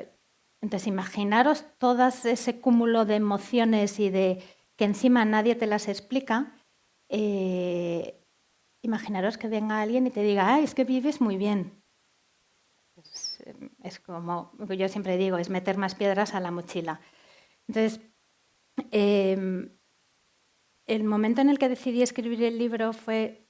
Entonces, imaginaros todo ese cúmulo de emociones y de que encima nadie te las explica. Imaginaros que venga alguien y te diga, es que vives muy bien. Es como, yo siempre digo, es meter más piedras a la mochila. Entonces, el momento en el que decidí escribir el libro fue,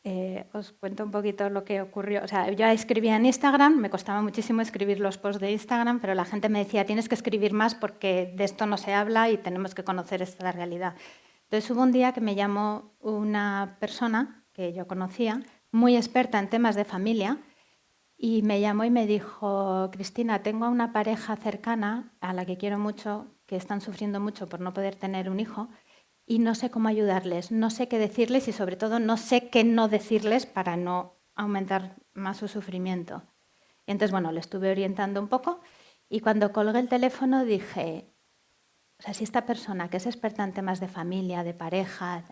os cuento un poquito lo que ocurrió. O sea, yo escribía en Instagram, me costaba muchísimo escribir los posts de Instagram, pero la gente me decía, tienes que escribir más porque de esto no se habla y tenemos que conocer esta realidad. Entonces hubo un día que me llamó una persona que yo conocía, muy experta en temas de familia, y me llamó y me dijo, Cristina, tengo a una pareja cercana a la que quiero mucho, que están sufriendo mucho por no poder tener un hijo, y no sé cómo ayudarles, no sé qué decirles y sobre todo no sé qué no decirles para no aumentar más su sufrimiento. Y entonces, bueno, le estuve orientando un poco y cuando colgué el teléfono dije, o sea, si esta persona que es experta en temas de familia, de pareja,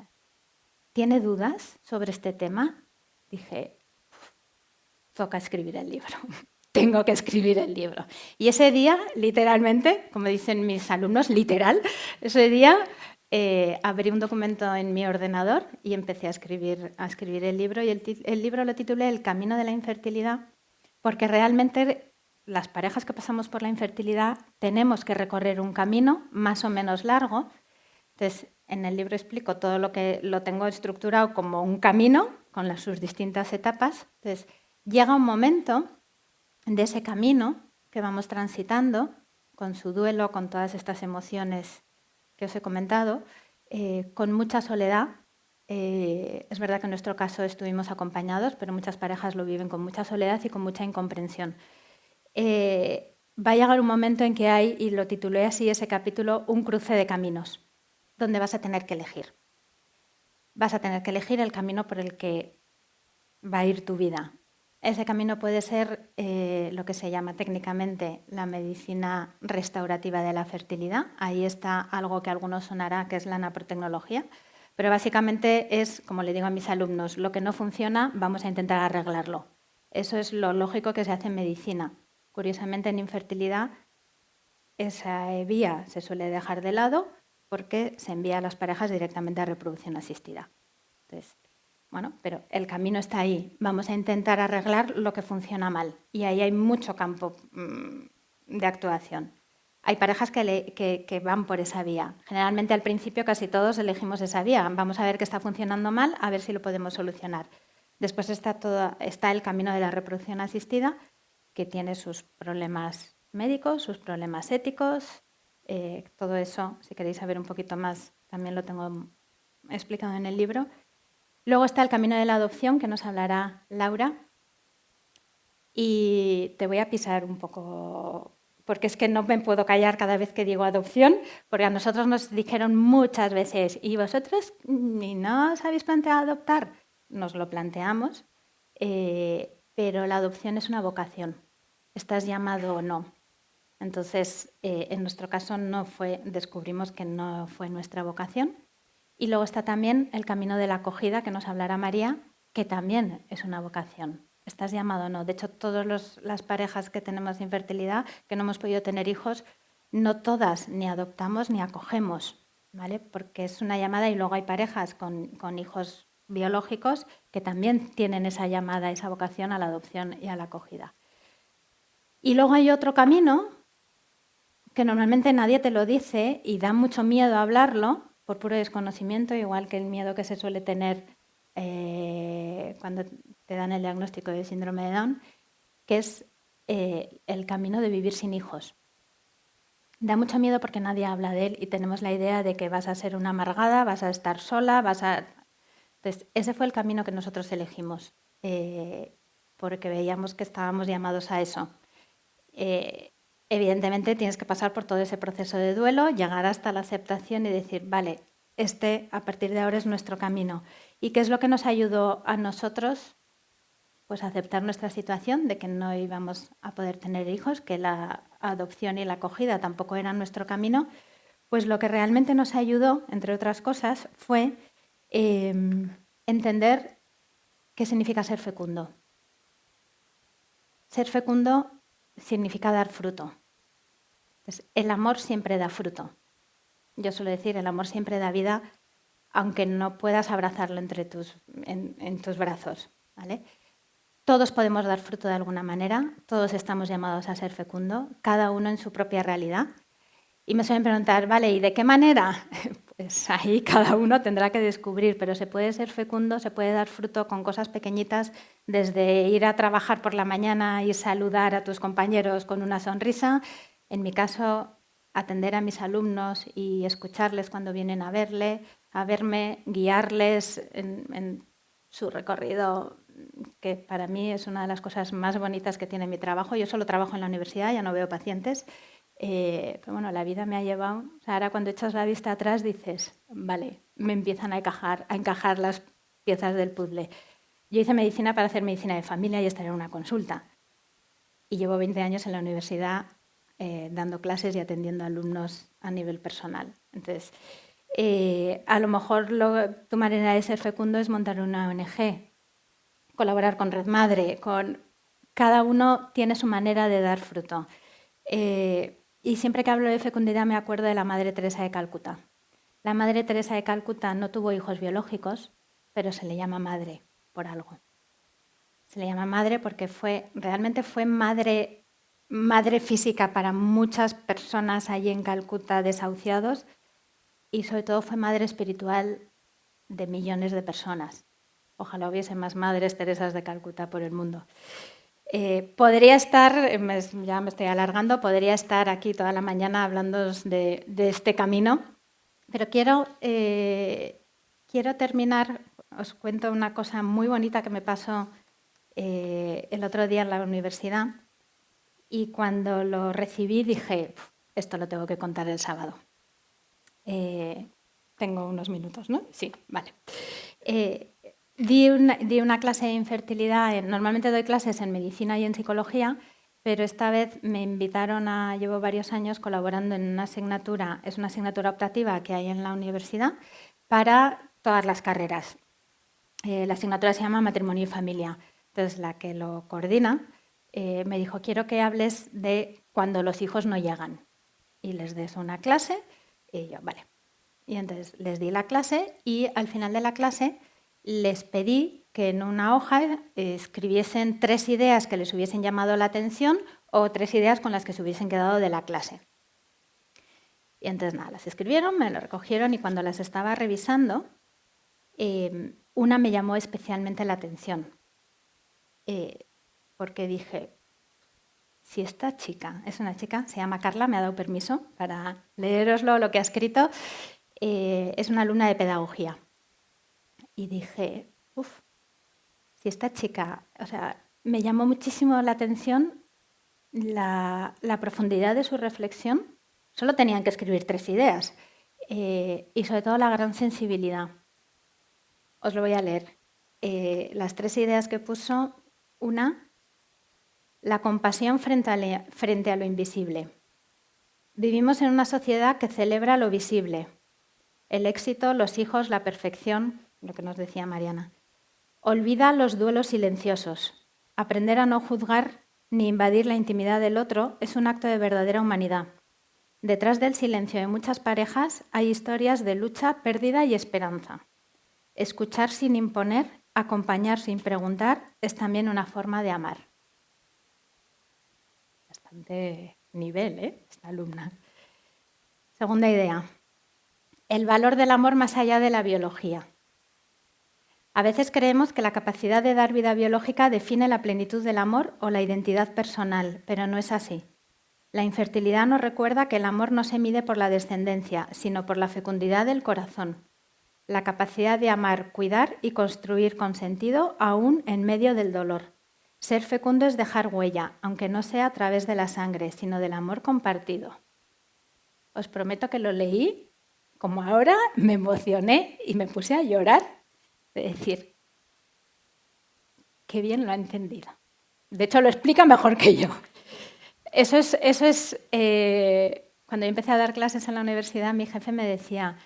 tiene dudas sobre este tema, dije, toca escribir el libro. Tengo que escribir el libro. Y ese día, literalmente, como dicen mis alumnos, literal, ese día abrí un documento en mi ordenador y empecé a escribir el libro. Y el libro lo titulé El camino de la infertilidad, porque realmente las parejas que pasamos por la infertilidad tenemos que recorrer un camino más o menos largo. Entonces, en el libro explico todo lo que lo tengo estructurado como un camino con sus distintas etapas. Entonces, llega un momento de ese camino que vamos transitando, con su duelo, con todas estas emociones que os he comentado, con mucha soledad. Es verdad que en nuestro caso estuvimos acompañados, pero muchas parejas lo viven con mucha soledad y con mucha incomprensión. Va a llegar un momento en que hay, y lo titulé así ese capítulo, un cruce de caminos, donde vas a tener que elegir. Vas a tener que elegir el camino por el que va a ir tu vida. Ese camino puede ser lo que se llama técnicamente la medicina restaurativa de la fertilidad. Ahí está algo que a algunos sonará, que es la naprotecnología. Pero básicamente es, como le digo a mis alumnos, lo que no funciona, vamos a intentar arreglarlo. Eso es lo lógico que se hace en medicina. Curiosamente, en infertilidad, esa vía se suele dejar de lado porque se envía a las parejas directamente a reproducción asistida. Entonces, bueno, pero el camino está ahí. Vamos a intentar arreglar lo que funciona mal. Y ahí hay mucho campo de actuación. Hay parejas que van por esa vía. Generalmente al principio casi todos elegimos esa vía. Vamos a ver qué está funcionando mal, a ver si lo podemos solucionar. Después está el camino de la reproducción asistida, que tiene sus problemas médicos, sus problemas éticos. Todo eso, si queréis saber un poquito más, también lo tengo explicado en el libro. Luego está el camino de la adopción, que nos hablará Laura. Y te voy a pisar un poco, porque es que no me puedo callar cada vez que digo adopción, porque a nosotros nos dijeron muchas veces, ¿y vosotros ni no os habéis planteado adoptar? Nos lo planteamos, pero la adopción es una vocación. ¿Estás llamado o no? Entonces, en nuestro caso descubrimos que no fue nuestra vocación. Y luego está también el camino de la acogida, que nos hablará María, que también es una vocación. ¿Estás llamado o no? De hecho, todas las parejas que tenemos infertilidad, que no hemos podido tener hijos, no todas ni adoptamos ni acogemos, ¿vale? Porque es una llamada y luego hay parejas con hijos biológicos que también tienen esa llamada, esa vocación a la adopción y a la acogida. Y luego hay otro camino que normalmente nadie te lo dice y da mucho miedo hablarlo por puro desconocimiento, igual que el miedo que se suele tener cuando te dan el diagnóstico de síndrome de Down, que es el camino de vivir sin hijos. Da mucho miedo porque nadie habla de él y tenemos la idea de que vas a ser una amargada, vas a estar sola, Entonces, ese fue el camino que nosotros elegimos, porque veíamos que estábamos llamados a eso. Evidentemente tienes que pasar por todo ese proceso de duelo, llegar hasta la aceptación y decir, vale, a partir de ahora es nuestro camino. ¿Y qué es lo que nos ayudó a nosotros? Pues a aceptar nuestra situación de que no íbamos a poder tener hijos, que la adopción y la acogida tampoco eran nuestro camino. Pues lo que realmente nos ayudó, entre otras cosas, fue entender qué significa ser fecundo. Ser fecundo significa dar fruto. Entonces, el amor siempre da fruto. Yo suelo decir, el amor siempre da vida, aunque no puedas abrazarlo en tus brazos, ¿vale? Todos podemos dar fruto de alguna manera, todos estamos llamados a ser fecundo, cada uno en su propia realidad. Y me suelen preguntar, vale, ¿y de qué manera? Pues ahí cada uno tendrá que descubrir, pero se puede ser fecundo, se puede dar fruto con cosas pequeñitas, desde ir a trabajar por la mañana y saludar a tus compañeros con una sonrisa. En mi caso, atender a mis alumnos y escucharles cuando vienen a verme, guiarles en su recorrido, que para mí es una de las cosas más bonitas que tiene mi trabajo. Yo solo trabajo en la universidad, ya no veo pacientes. Pero bueno, la vida me ha llevado. O sea, ahora cuando echas la vista atrás dices, vale, me empiezan a encajar las piezas del puzzle. Yo hice medicina para hacer medicina de familia y estar en una consulta. Y llevo 20 años en la universidad dando clases y atendiendo a alumnos a nivel personal. Entonces, a lo mejor tu manera de ser fecundo es montar una ONG, colaborar con Red Madre, cada uno tiene su manera de dar fruto. Y siempre que hablo de fecundidad me acuerdo de la Madre Teresa de Calcuta. La Madre Teresa de Calcuta no tuvo hijos biológicos, pero se le llama madre por algo. Se le llama madre porque realmente fue madre física para muchas personas allí en Calcuta desahuciados y sobre todo fue madre espiritual de millones de personas. Ojalá hubiese más Madres Teresas de Calcuta por el mundo. Podría estar, ya me estoy alargando, podría estar aquí toda la mañana hablando de este camino, pero quiero terminar, os cuento una cosa muy bonita que me pasó el otro día en la universidad y cuando lo recibí dije, esto lo tengo que contar el sábado. Tengo unos minutos, ¿no? Sí, vale. Di una clase de infertilidad, normalmente doy clases en medicina y en psicología, pero esta vez me invitaron llevo varios años colaborando en una asignatura, es una asignatura optativa que hay en la universidad para todas las carreras. La asignatura se llama Matrimonio y Familia. Entonces, la que lo coordina me dijo, quiero que hables de cuando los hijos no llegan. Y les des una clase, y yo, vale. Y entonces les di la clase y al final de la clase les pedí que en una hoja escribiesen 3 ideas que les hubiesen llamado la atención o 3 ideas con las que se hubiesen quedado de la clase. Y entonces nada, las escribieron, me lo recogieron y cuando las estaba revisando, una me llamó especialmente la atención. Porque dije, si esta chica, es una chica, se llama Carla, me ha dado permiso para leeroslo lo que ha escrito, es una alumna de pedagogía. Y dije, si esta chica, o sea, me llamó muchísimo la atención la profundidad de su reflexión. Solo tenían que escribir 3 ideas y sobre todo la gran sensibilidad. Os lo voy a leer. Las 3 ideas que puso, una, la compasión frente a lo invisible. Vivimos en una sociedad que celebra lo visible, el éxito, los hijos, la perfección, lo que nos decía Mariana. Olvida los duelos silenciosos. Aprender a no juzgar ni invadir la intimidad del otro es un acto de verdadera humanidad. Detrás del silencio de muchas parejas hay historias de lucha, pérdida y esperanza. Escuchar sin imponer, acompañar sin preguntar, es también una forma de amar. Bastante nivel, esta alumna. Segunda idea. El valor del amor más allá de la biología. A veces creemos que la capacidad de dar vida biológica define la plenitud del amor o la identidad personal, pero no es así. La infertilidad nos recuerda que el amor no se mide por la descendencia, sino por la fecundidad del corazón. La capacidad de amar, cuidar y construir con sentido aún en medio del dolor. Ser fecundo es dejar huella, aunque no sea a través de la sangre, sino del amor compartido. Os prometo que lo leí, como ahora me emocioné y me puse a llorar. De decir, qué bien lo ha entendido. De hecho, lo explica mejor que yo. Eso es cuando yo empecé a dar clases en la universidad, mi jefe me decía,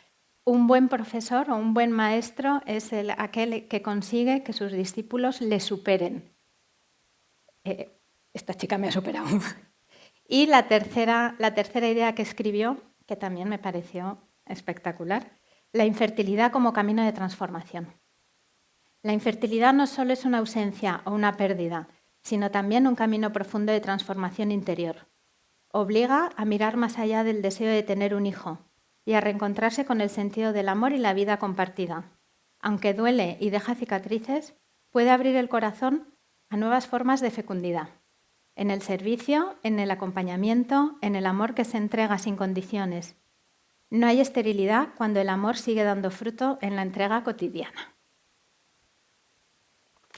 un buen profesor o un buen maestro es aquel que consigue que sus discípulos le superen. Esta chica me ha superado. Y la tercera idea que escribió, que también me pareció espectacular, la infertilidad como camino de transformación. La infertilidad no solo es una ausencia o una pérdida, sino también un camino profundo de transformación interior. Obliga a mirar más allá del deseo de tener un hijo y a reencontrarse con el sentido del amor y la vida compartida. Aunque duele y deja cicatrices, puede abrir el corazón a nuevas formas de fecundidad. En el servicio, en el acompañamiento, en el amor que se entrega sin condiciones. No hay esterilidad cuando el amor sigue dando fruto en la entrega cotidiana.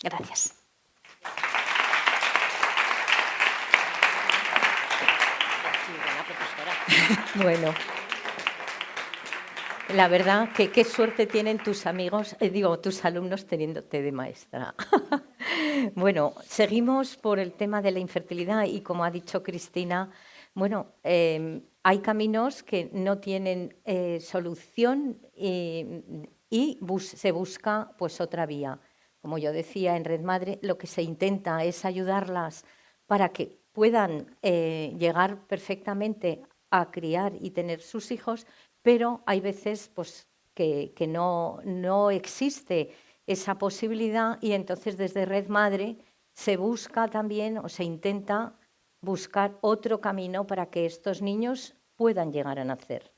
Gracias. Bueno, la verdad que qué suerte tienen tus amigos, tus alumnos teniéndote de maestra. Bueno, seguimos por el tema de la infertilidad y como ha dicho Cristina, bueno, hay caminos que no tienen solución y se busca pues otra vía. Como yo decía, en Red Madre lo que se intenta es ayudarlas para que puedan llegar perfectamente a criar y tener sus hijos, pero hay veces pues, que no existe esa posibilidad y entonces desde Red Madre se busca también o se intenta buscar otro camino para que estos niños puedan llegar a nacer.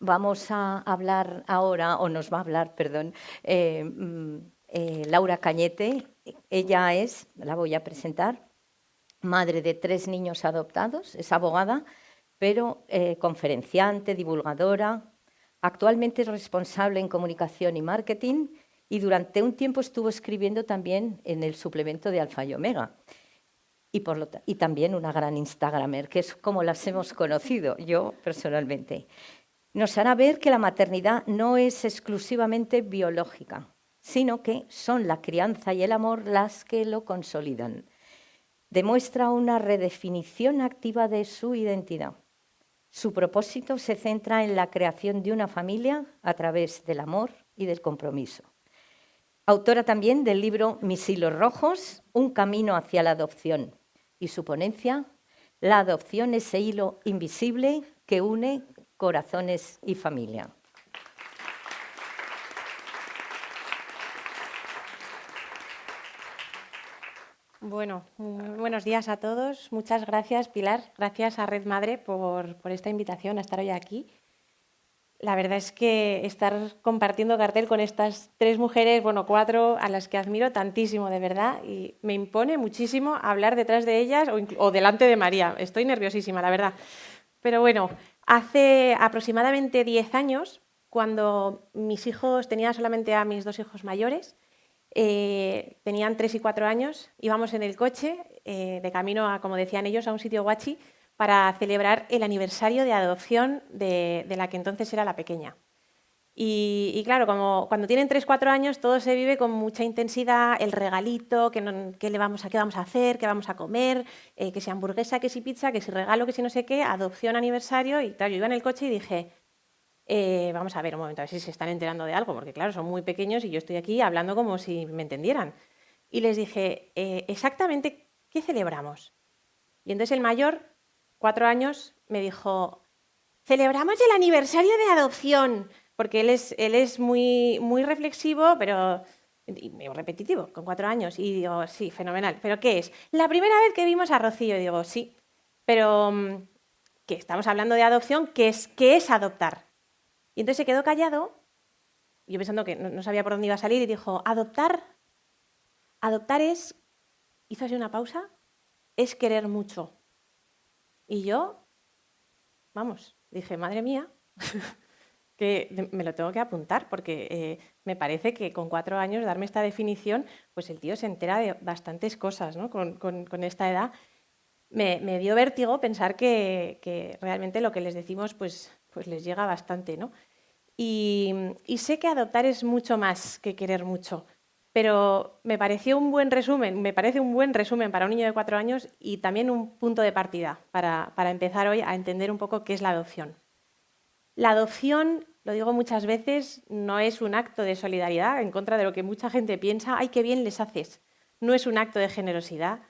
Vamos a hablar ahora, o nos va a hablar, perdón, Laura Cañete. Ella la voy a presentar, madre de 3 niños adoptados, es abogada, pero conferenciante, divulgadora. Actualmente es responsable en comunicación y marketing y durante un tiempo estuvo escribiendo también en el suplemento de Alfa y Omega. Y también una gran instagramer, que es como las hemos conocido yo personalmente. nos hará ver que la maternidad no es exclusivamente biológica, sino que son la crianza y el amor las que lo consolidan. Demuestra una redefinición activa de su identidad. Su propósito se centra en la creación de una familia a través del amor y del compromiso. Autora también del libro Mis hilos rojos, un camino hacia la adopción. Y su ponencia, la adopción, ese hilo invisible que une corazones y familia. Bueno, buenos días a todos. Muchas gracias, Pilar. Gracias a Red Madre por esta invitación a estar hoy aquí. La verdad es que estar compartiendo cartel con estas 3 mujeres, bueno, 4, a las que admiro tantísimo, de verdad, y me impone muchísimo hablar detrás de ellas o delante de María. Estoy nerviosísima, la verdad. Pero bueno, hace aproximadamente 10 años, cuando mis hijos, tenía solamente a mis 2 hijos mayores, tenían 3 y 4 años, íbamos en el coche de camino a, como decían ellos, a un sitio guachi para celebrar el aniversario de adopción de la que entonces era la pequeña. Y claro, como cuando tienen 3 o 4 años todo se vive con mucha intensidad, el regalito, qué vamos a hacer, qué vamos a comer, que si hamburguesa, que si pizza, que si regalo, que si no sé qué, adopción, aniversario, y tal. Yo iba en el coche y dije, vamos a ver un momento, a ver si se están enterando de algo, porque claro, son muy pequeños y yo estoy aquí hablando como si me entendieran. Y les dije, exactamente, ¿qué celebramos? Y entonces el mayor, 4 años, me dijo, celebramos el aniversario de adopción, porque él es muy, muy reflexivo, pero y medio repetitivo, con 4 años. Y digo, sí, fenomenal. ¿Pero qué es? La primera vez que vimos a Rocío, digo, sí, pero ¿qué? Estamos hablando de adopción, ¿qué es adoptar? Y entonces se quedó callado, yo pensando que no sabía por dónde iba a salir, y dijo, adoptar es, hizo así una pausa, es querer mucho. Y yo, vamos, dije, madre mía, que me lo tengo que apuntar, porque me parece que con 4 años darme esta definición, pues el tío se entera de bastantes cosas, ¿no? Con esta edad. Me dio vértigo pensar que realmente lo que les decimos pues les llega bastante, ¿no? Y sé que adoptar es mucho más que querer mucho, pero me parece un buen resumen para un niño de 4 años y también un punto de partida para empezar hoy a entender un poco qué es la adopción. La adopción, lo digo muchas veces, no es un acto de solidaridad en contra de lo que mucha gente piensa, ¡ay, qué bien les haces! No es un acto de generosidad,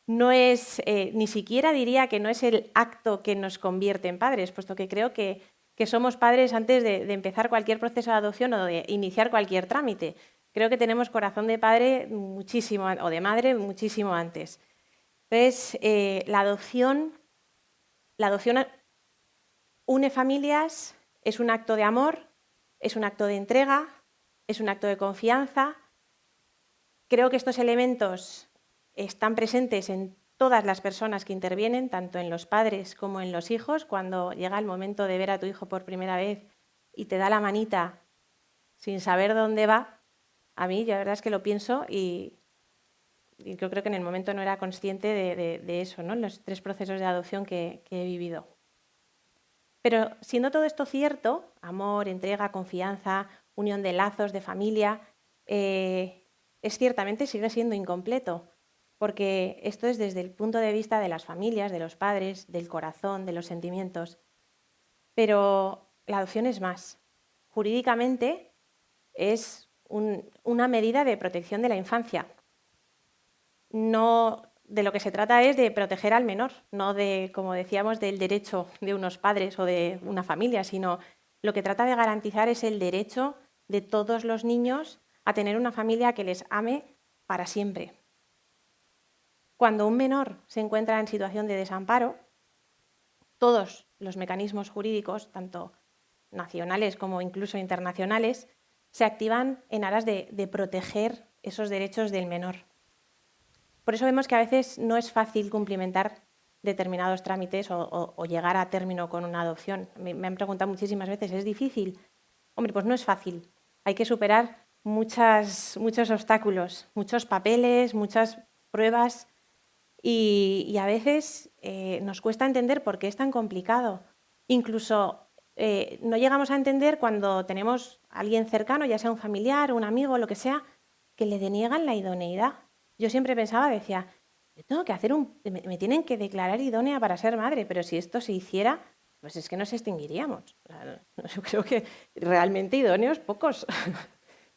no es, ni siquiera diría que no es el acto que nos convierte en padres, puesto que creo que somos padres antes de empezar cualquier proceso de adopción o de iniciar cualquier trámite. Creo que tenemos corazón de padre muchísimo, o de madre muchísimo antes. Entonces, la adopción une familias, es un acto de amor, es un acto de entrega, es un acto de confianza. Creo que estos elementos están presentes en todas las personas que intervienen, tanto en los padres como en los hijos. Cuando llega el momento de ver a tu hijo por primera vez y te da la manita sin saber dónde va, a mí la verdad es que lo pienso y yo creo que en el momento no era consciente de eso, ¿no? En los 3 procesos de adopción que he vivido. Pero siendo todo esto cierto, amor, entrega, confianza, unión de lazos, de familia, ciertamente sigue siendo incompleto, porque esto es desde el punto de vista de las familias, de los padres, del corazón, de los sentimientos. Pero la adopción es más. Jurídicamente es una medida de protección de la infancia. No, de lo que se trata es de proteger al menor, no de, como decíamos, del derecho de unos padres o de una familia, sino lo que trata de garantizar es el derecho de todos los niños a tener una familia que les ame para siempre. Cuando un menor se encuentra en situación de desamparo, todos los mecanismos jurídicos, tanto nacionales como incluso internacionales, se activan en aras de proteger esos derechos del menor. Por eso vemos que a veces no es fácil cumplimentar determinados trámites o llegar a término con una adopción. Me han preguntado muchísimas veces, ¿es difícil? Hombre, pues no es fácil. Hay que superar muchos obstáculos, muchos papeles, muchas pruebas y a veces nos cuesta entender por qué es tan complicado. Incluso no llegamos a entender cuando tenemos a alguien cercano, ya sea un familiar, un amigo, lo que sea, que le deniegan la idoneidad. Yo siempre pensaba, decía, yo tengo que hacer me tienen que declarar idónea para ser madre, pero si esto se hiciera, pues es que nos extinguiríamos. O sea, yo creo que realmente idóneos pocos.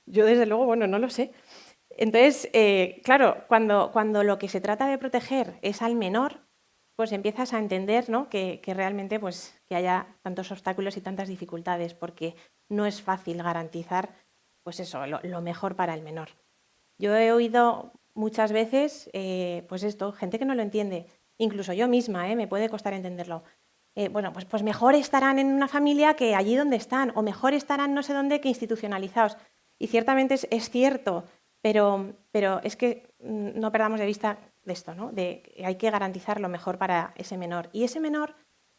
Yo desde luego, bueno, no lo sé. Entonces, claro, cuando lo que se trata de proteger es al menor, pues empiezas a entender, ¿no?, que realmente pues, que haya tantos obstáculos y tantas dificultades, porque no es fácil garantizar pues eso, lo mejor para el menor. Yo he oído muchas veces, pues esto, gente que no lo entiende, incluso yo misma, me puede costar entenderlo. Bueno, pues mejor estarán en una familia que allí donde están, o mejor estarán no sé dónde que institucionalizados. Y ciertamente es cierto, pero es que no perdamos de vista de esto, ¿no?, de que hay que garantizar lo mejor para ese menor. Y ese menor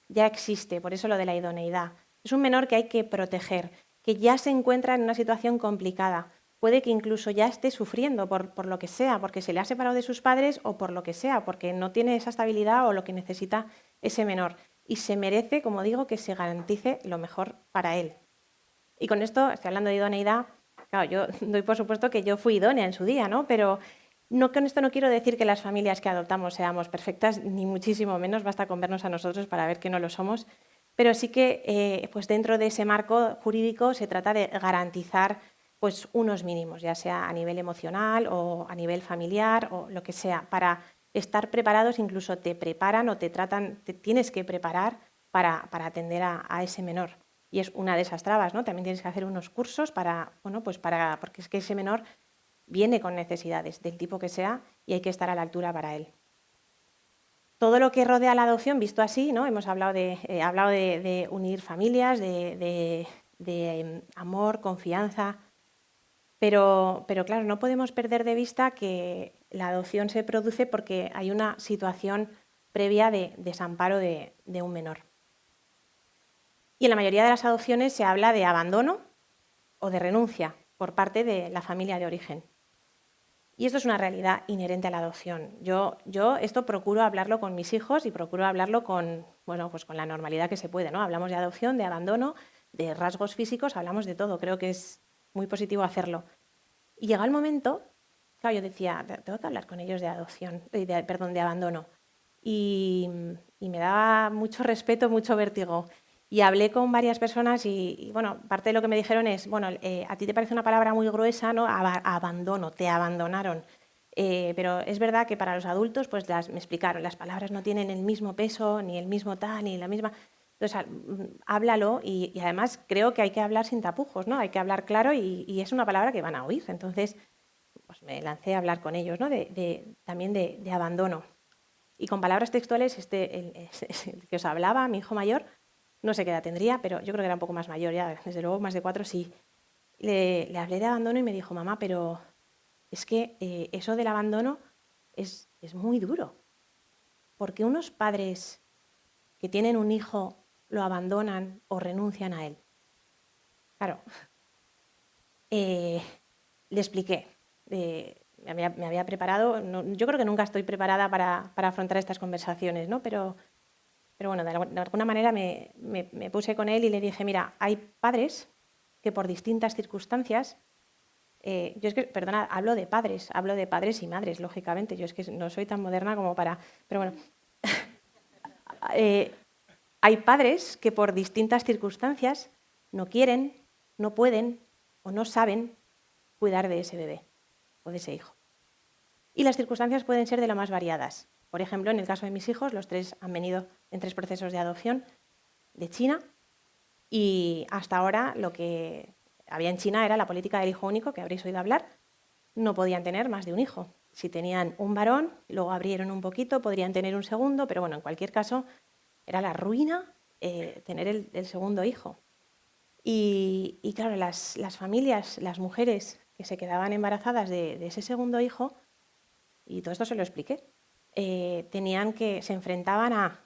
ya existe, por eso lo de la idoneidad. Es un menor que hay que proteger, que ya se encuentra en una situación complicada. Puede que incluso ya esté sufriendo por lo que sea, porque se le ha separado de sus padres o por lo que sea, porque no tiene esa estabilidad o lo que necesita ese menor. Y se merece, como digo, que se garantice lo mejor para él. Y con esto, estoy hablando de idoneidad, claro, yo doy por supuesto que yo fui idónea en su día, ¿no? Pero no, con esto no quiero decir que las familias que adoptamos seamos perfectas, ni muchísimo menos, basta con vernos a nosotros para ver que no lo somos. Pero sí que pues dentro de ese marco jurídico se trata de garantizar pues unos mínimos, ya sea a nivel emocional o a nivel familiar o lo que sea, para estar preparados, incluso te preparan o te tratan, te tienes que preparar para atender a ese menor. Y es una de esas trabas, ¿no? También tienes que hacer unos cursos porque es que ese menor viene con necesidades del tipo que sea y hay que estar a la altura para él. Todo lo que rodea la adopción, visto así, ¿no? Hemos hablado de unir familias, de amor, confianza, pero claro, no podemos perder de vista que la adopción se produce porque hay una situación previa de desamparo de un menor. Y en la mayoría de las adopciones se habla de abandono o de renuncia por parte de la familia de origen. Y esto es una realidad inherente a la adopción. Yo esto procuro hablarlo con mis hijos y procuro hablarlo con la normalidad que se puede, ¿no? Hablamos de adopción, de abandono, de rasgos físicos, hablamos de todo. Creo que es muy positivo hacerlo. Y llega el momento, claro, yo decía, tengo que hablar con ellos de adopción, de abandono. Y me daba mucho respeto, mucho vértigo. Y hablé con varias personas y bueno, parte de lo que me dijeron es, bueno, a ti te parece una palabra muy gruesa, ¿no? Abandono, te abandonaron. Pero es verdad que para los adultos, pues me explicaron, las palabras no tienen el mismo peso, ni el mismo tal, ni la misma... Entonces, háblalo y además creo que hay que hablar sin tapujos, ¿no? Hay que hablar claro y es una palabra que van a oír. Entonces, pues me lancé a hablar con ellos, ¿no? También de abandono. Y con palabras textuales, el que os hablaba, mi hijo mayor, no sé qué edad tendría, pero yo creo que era un poco más mayor ya, desde luego más de 4 sí. Le hablé de abandono y me dijo, mamá, pero es que eso del abandono es muy duro. Porque unos padres que tienen un hijo lo abandonan o renuncian a él. Claro, le expliqué. Me había preparado, yo creo que nunca estoy preparada para afrontar estas conversaciones, ¿no? Pero bueno, de alguna manera me puse con él y le dije, mira, hay padres que por distintas circunstancias, yo es que, perdona, hablo de padres y madres, lógicamente, yo es que no soy tan moderna como para, pero bueno, hay padres que por distintas circunstancias no quieren, no pueden o no saben cuidar de ese bebé o de ese hijo. Y las circunstancias pueden ser de lo más variadas. Por ejemplo, en el caso de mis hijos, los 3 han venido en 3 procesos de adopción de China y hasta ahora lo que había en China era la política del hijo único, que habréis oído hablar. No podían tener más de un hijo. Si tenían un varón, luego abrieron un poquito, podrían tener un segundo, pero bueno, en cualquier caso, era la ruina tener el segundo hijo. Y claro, las familias, las mujeres que se quedaban embarazadas de ese segundo hijo, y todo esto se lo expliqué, se enfrentaban a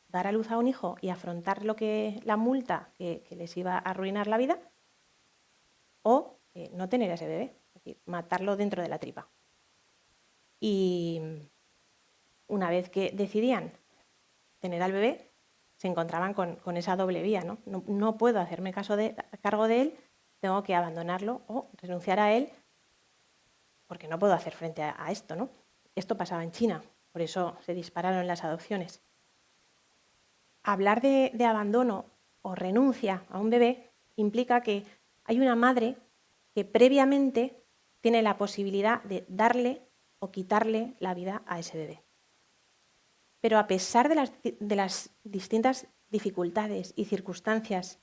dar a luz a un hijo y afrontar la multa que les iba a arruinar la vida, o no tener a ese bebé, es decir, matarlo dentro de la tripa. Y una vez que decidían tener al bebé, se encontraban con esa doble vía, ¿no? No puedo hacerme cargo de él, tengo que abandonarlo o renunciar a él porque no puedo hacer frente a esto, ¿no? Esto pasaba en China, por eso se dispararon las adopciones. Hablar de abandono o renuncia a un bebé implica que hay una madre que previamente tiene la posibilidad de darle o quitarle la vida a ese bebé. Pero a pesar de las distintas dificultades y circunstancias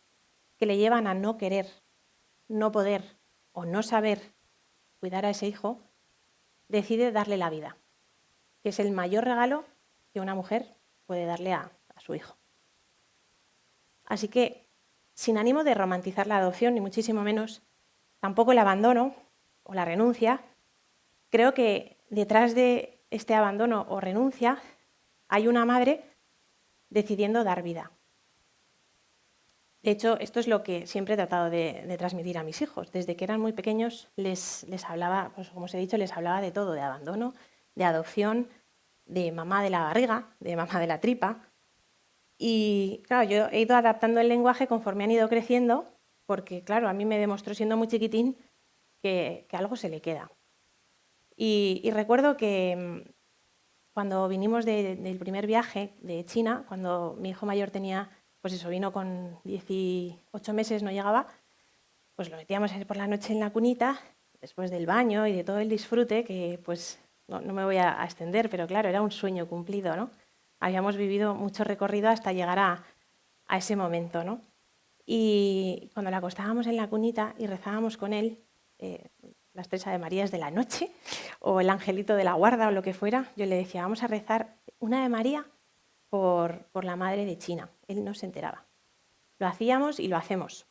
que le llevan a no querer, no poder o no saber cuidar a ese hijo, decide darle la vida, que es el mayor regalo que una mujer puede darle a su hijo. Así que, sin ánimo de romantizar la adopción, ni muchísimo menos, tampoco el abandono o la renuncia, creo que detrás de este abandono o renuncia hay una madre decidiendo dar vida. De hecho, esto es lo que siempre he tratado de transmitir a mis hijos. Desde que eran muy pequeños les hablaba, pues como os he dicho, les hablaba de todo, de abandono, de adopción, de mamá de la barriga, de mamá de la tripa. Y claro, yo he ido adaptando el lenguaje conforme han ido creciendo, porque claro, a mí me demostró siendo muy chiquitín que algo se le queda. Y recuerdo que cuando vinimos del primer viaje de China, cuando mi hijo mayor tenía, pues eso, vino con 18 meses, no llegaba, pues lo metíamos por la noche en la cunita, después del baño y de todo el disfrute, que pues no me voy a extender, pero claro, era un sueño cumplido, ¿no? Habíamos vivido mucho recorrido hasta llegar a ese momento, ¿no? Y cuando le acostábamos en la cunita y rezábamos con él, las 3 Ave Marías de la noche, o el angelito de la guarda, o lo que fuera, yo le decía, vamos a rezar una Ave María por la madre de China. Él no se enteraba. Lo hacíamos y lo hacemos.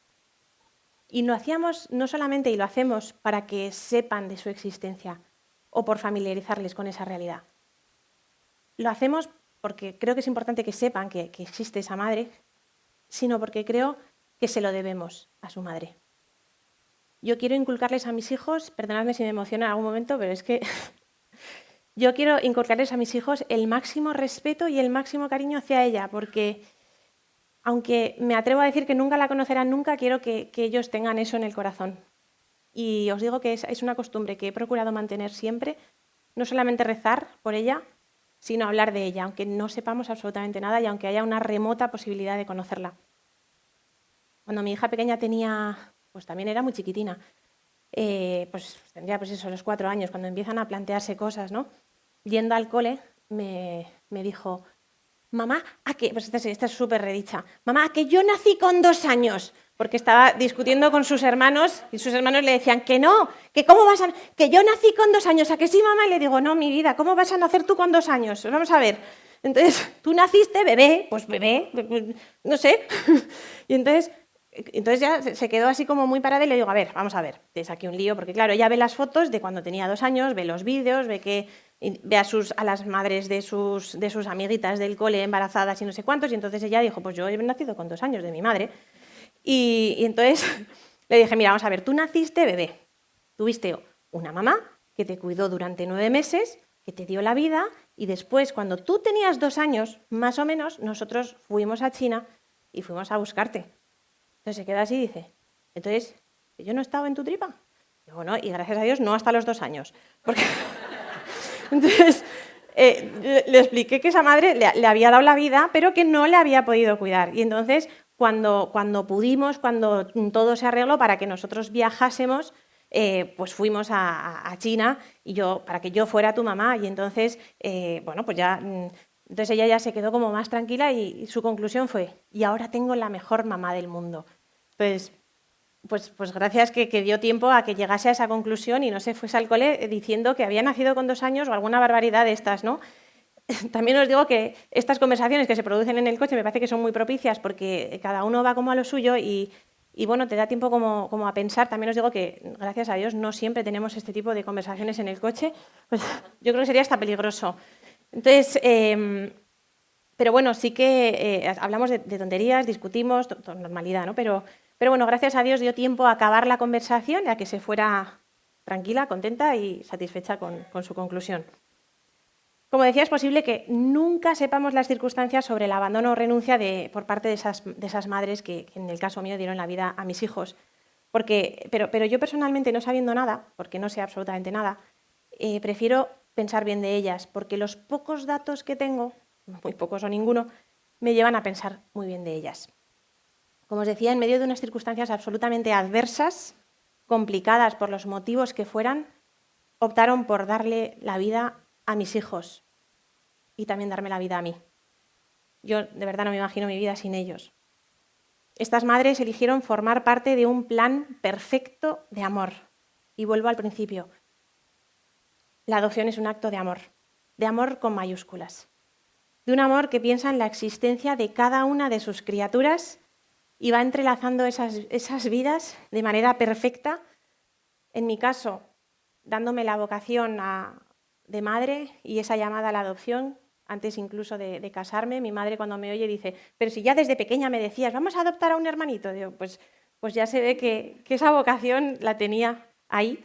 Y lo hacíamos no solamente y lo hacemos para que sepan de su existencia o por familiarizarles con esa realidad. Lo hacemos porque creo que es importante que sepan que existe esa madre, sino porque creo que se lo debemos a su madre. Yo quiero inculcarles a mis hijos, perdonadme si me emociona en algún momento, pero es que yo quiero inculcarles a mis hijos el máximo respeto y el máximo cariño hacia ella, porque aunque me atrevo a decir que nunca la conocerán nunca, quiero que ellos tengan eso en el corazón. Y os digo que es una costumbre que he procurado mantener siempre, no solamente rezar por ella, sino hablar de ella, aunque no sepamos absolutamente nada y aunque haya una remota posibilidad de conocerla. Cuando mi hija pequeña tenía, pues también era muy chiquitina, pues tendría pues eso, los 4 años, cuando empiezan a plantearse cosas, ¿no? Yendo al cole me dijo, mamá, ¿a qué? Pues esta es súper redicha, mamá, ¿a que yo nací con 2 años? Porque estaba discutiendo con sus hermanos y sus hermanos le decían que no, que cómo vas a... que yo nací con 2 años, ¿a que sí, mamá? Y le digo, no, mi vida, ¿cómo vas a nacer tú con 2 años? Vamos a ver. Entonces, tú naciste bebé, pues bebé, no sé. Y entonces ya se quedó así como muy parada y le digo, a ver, vamos a ver, te saqué un lío, porque claro, ella ve las fotos de cuando tenía 2 años, ve los vídeos, ve a las madres de sus amiguitas del cole embarazadas y no sé cuántos, y entonces ella dijo, pues yo he nacido con 2 años de mi madre. Y entonces le dije, mira, vamos a ver, tú naciste bebé, tuviste una mamá que te cuidó durante 9 meses, que te dio la vida, y después, cuando tú tenías 2 años, más o menos, nosotros fuimos a China y fuimos a buscarte. Entonces se queda así y dice, entonces, ¿yo no estaba en tu tripa? Digo, no, y gracias a Dios no hasta los 2 años. Porque... Entonces, le expliqué que esa madre le había dado la vida, pero que no le había podido cuidar. Y entonces, cuando pudimos, cuando todo se arregló para que nosotros viajásemos, pues fuimos a China y para que yo fuera tu mamá. Y entonces, bueno, pues ya... Entonces ella ya se quedó como más tranquila y su conclusión fue, y ahora tengo la mejor mamá del mundo. Entonces, pues gracias que dio tiempo a que llegase a esa conclusión y no se fuese al cole diciendo que había nacido con 2 años o alguna barbaridad de estas, ¿no? También os digo que estas conversaciones que se producen en el coche me parece que son muy propicias porque cada uno va como a lo suyo y bueno, te da tiempo como a pensar. También os digo que, gracias a Dios, no siempre tenemos este tipo de conversaciones en el coche. Pues yo creo que sería hasta peligroso. Entonces, pero bueno, sí que hablamos de tonterías, discutimos, normalidad, ¿no? Pero bueno, gracias a Dios dio tiempo a acabar la conversación y a que se fuera tranquila, contenta y satisfecha con su conclusión. Como decía, es posible que nunca sepamos las circunstancias sobre el abandono o renuncia por parte de esas madres que en el caso mío dieron la vida a mis hijos. Pero yo personalmente, no sabiendo nada, porque no sé absolutamente nada, prefiero pensar bien de ellas, porque los pocos datos que tengo, muy pocos o ninguno, me llevan a pensar muy bien de ellas. Como os decía, en medio de unas circunstancias absolutamente adversas, complicadas por los motivos que fueran, optaron por darle la vida a mis hijos y también darme la vida a mí. Yo de verdad no me imagino mi vida sin ellos. Estas madres eligieron formar parte de un plan perfecto de amor. Y vuelvo al principio. La adopción es un acto de amor con mayúsculas. De un amor que piensa en la existencia de cada una de sus criaturas y va entrelazando esas vidas de manera perfecta. En mi caso, dándome la vocación de madre y esa llamada a la adopción, antes incluso de casarme. Mi madre cuando me oye dice, pero si ya desde pequeña me decías, vamos a adoptar a un hermanito. Digo, pues ya se ve que esa vocación la tenía ahí.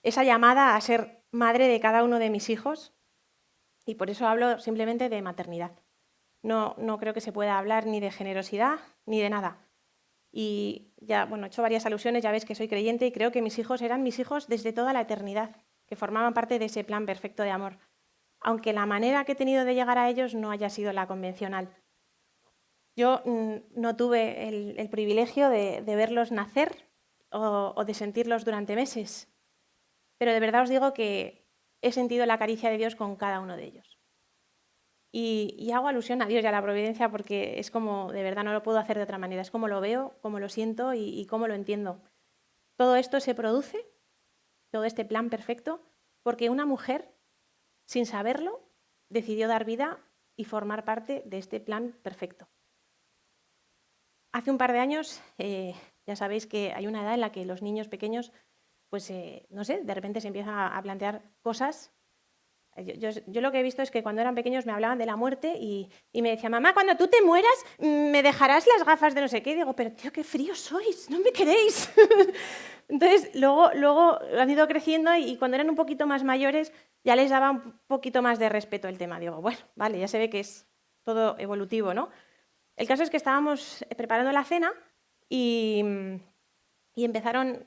Esa llamada a ser madre de cada uno de mis hijos, y por eso hablo simplemente de maternidad. No creo que se pueda hablar ni de generosidad ni de nada. Y ya, he hecho varias alusiones, ya ves que soy creyente y creo que mis hijos eran mis hijos desde toda la eternidad, que formaban parte de ese plan perfecto de amor, aunque la manera que he tenido de llegar a ellos no haya sido la convencional. Yo no tuve el privilegio de verlos nacer o de sentirlos durante meses, pero de verdad os digo que he sentido la caricia de Dios con cada uno de ellos. Y hago alusión a Dios y a la providencia porque es como, de verdad no lo puedo hacer de otra manera, es como lo veo, como lo siento y cómo lo entiendo. Todo esto se produce, todo este plan perfecto, porque una mujer, sin saberlo, decidió dar vida y formar parte de este plan perfecto. Hace un par de años, ya sabéis que hay una edad en la que los niños pequeños, de repente se empiezan a plantear cosas. Yo lo que he visto es que cuando eran pequeños me hablaban de la muerte y me decían, mamá, cuando tú te mueras, me dejarás las gafas de no sé qué. Y digo, pero tío, qué fríos sois, no me queréis. Entonces, luego han ido creciendo y cuando eran un poquito más mayores ya les daba un poquito más de respeto el tema. Digo, bueno, vale, ya se ve que es todo evolutivo, ¿no? El caso es que estábamos preparando la cena y empezaron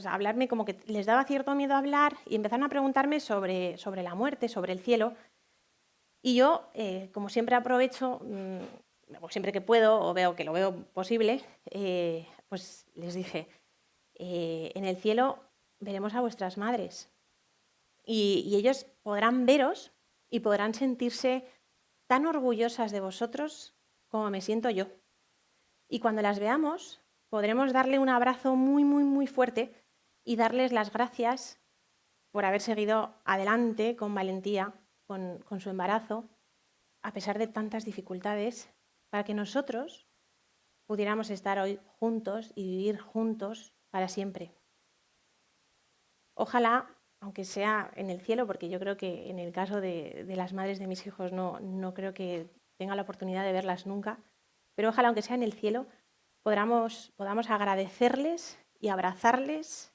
a hablarme, como que les daba cierto miedo hablar, y empezaron a preguntarme sobre la muerte, sobre el cielo. Y yo, como siempre aprovecho, siempre que puedo o veo que lo veo posible, pues les dije, en el cielo veremos a vuestras madres y ellos podrán veros y podrán sentirse tan orgullosas de vosotros como me siento yo. Y cuando las veamos, podremos darle un abrazo muy, muy, muy fuerte y darles las gracias por haber seguido adelante con valentía, con su embarazo, a pesar de tantas dificultades, para que nosotros pudiéramos estar hoy juntos y vivir juntos para siempre. Ojalá, aunque sea en el cielo, porque yo creo que en el caso de las madres de mis hijos no creo que tenga la oportunidad de verlas nunca, pero ojalá, aunque sea en el cielo, podamos agradecerles y abrazarles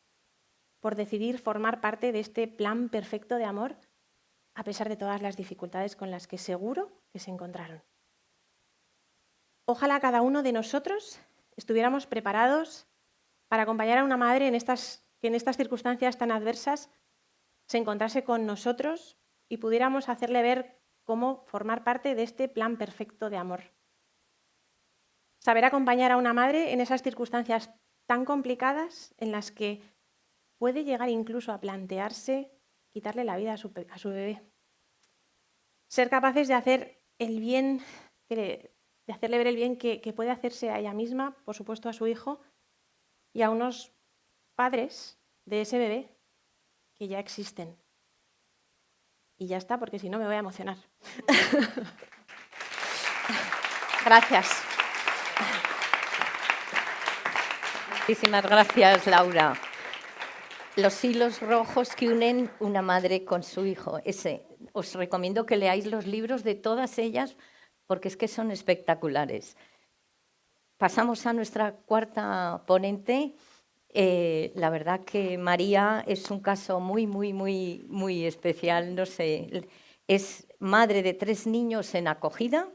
por decidir formar parte de este plan perfecto de amor, a pesar de todas las dificultades con las que seguro que se encontraron. Ojalá cada uno de nosotros estuviéramos preparados para acompañar a una madre que en estas circunstancias tan adversas se encontrase con nosotros y pudiéramos hacerle ver cómo formar parte de este plan perfecto de amor. Saber acompañar a una madre en esas circunstancias tan complicadas en las que puede llegar incluso a plantearse quitarle la vida a su bebé. Ser capaces de hacer el bien, de hacerle ver el bien que puede hacerse a ella misma, por supuesto a su hijo, y a unos padres de ese bebé que ya existen. Y ya está, porque si no me voy a emocionar. Gracias. Muchísimas gracias, Laura. Los hilos rojos que unen una madre con su hijo. Os recomiendo que leáis los libros de todas ellas porque es que son espectaculares. Pasamos a nuestra cuarta ponente. La verdad que María es un caso muy, muy, muy, muy especial. No sé, Es madre de 3 niños en acogida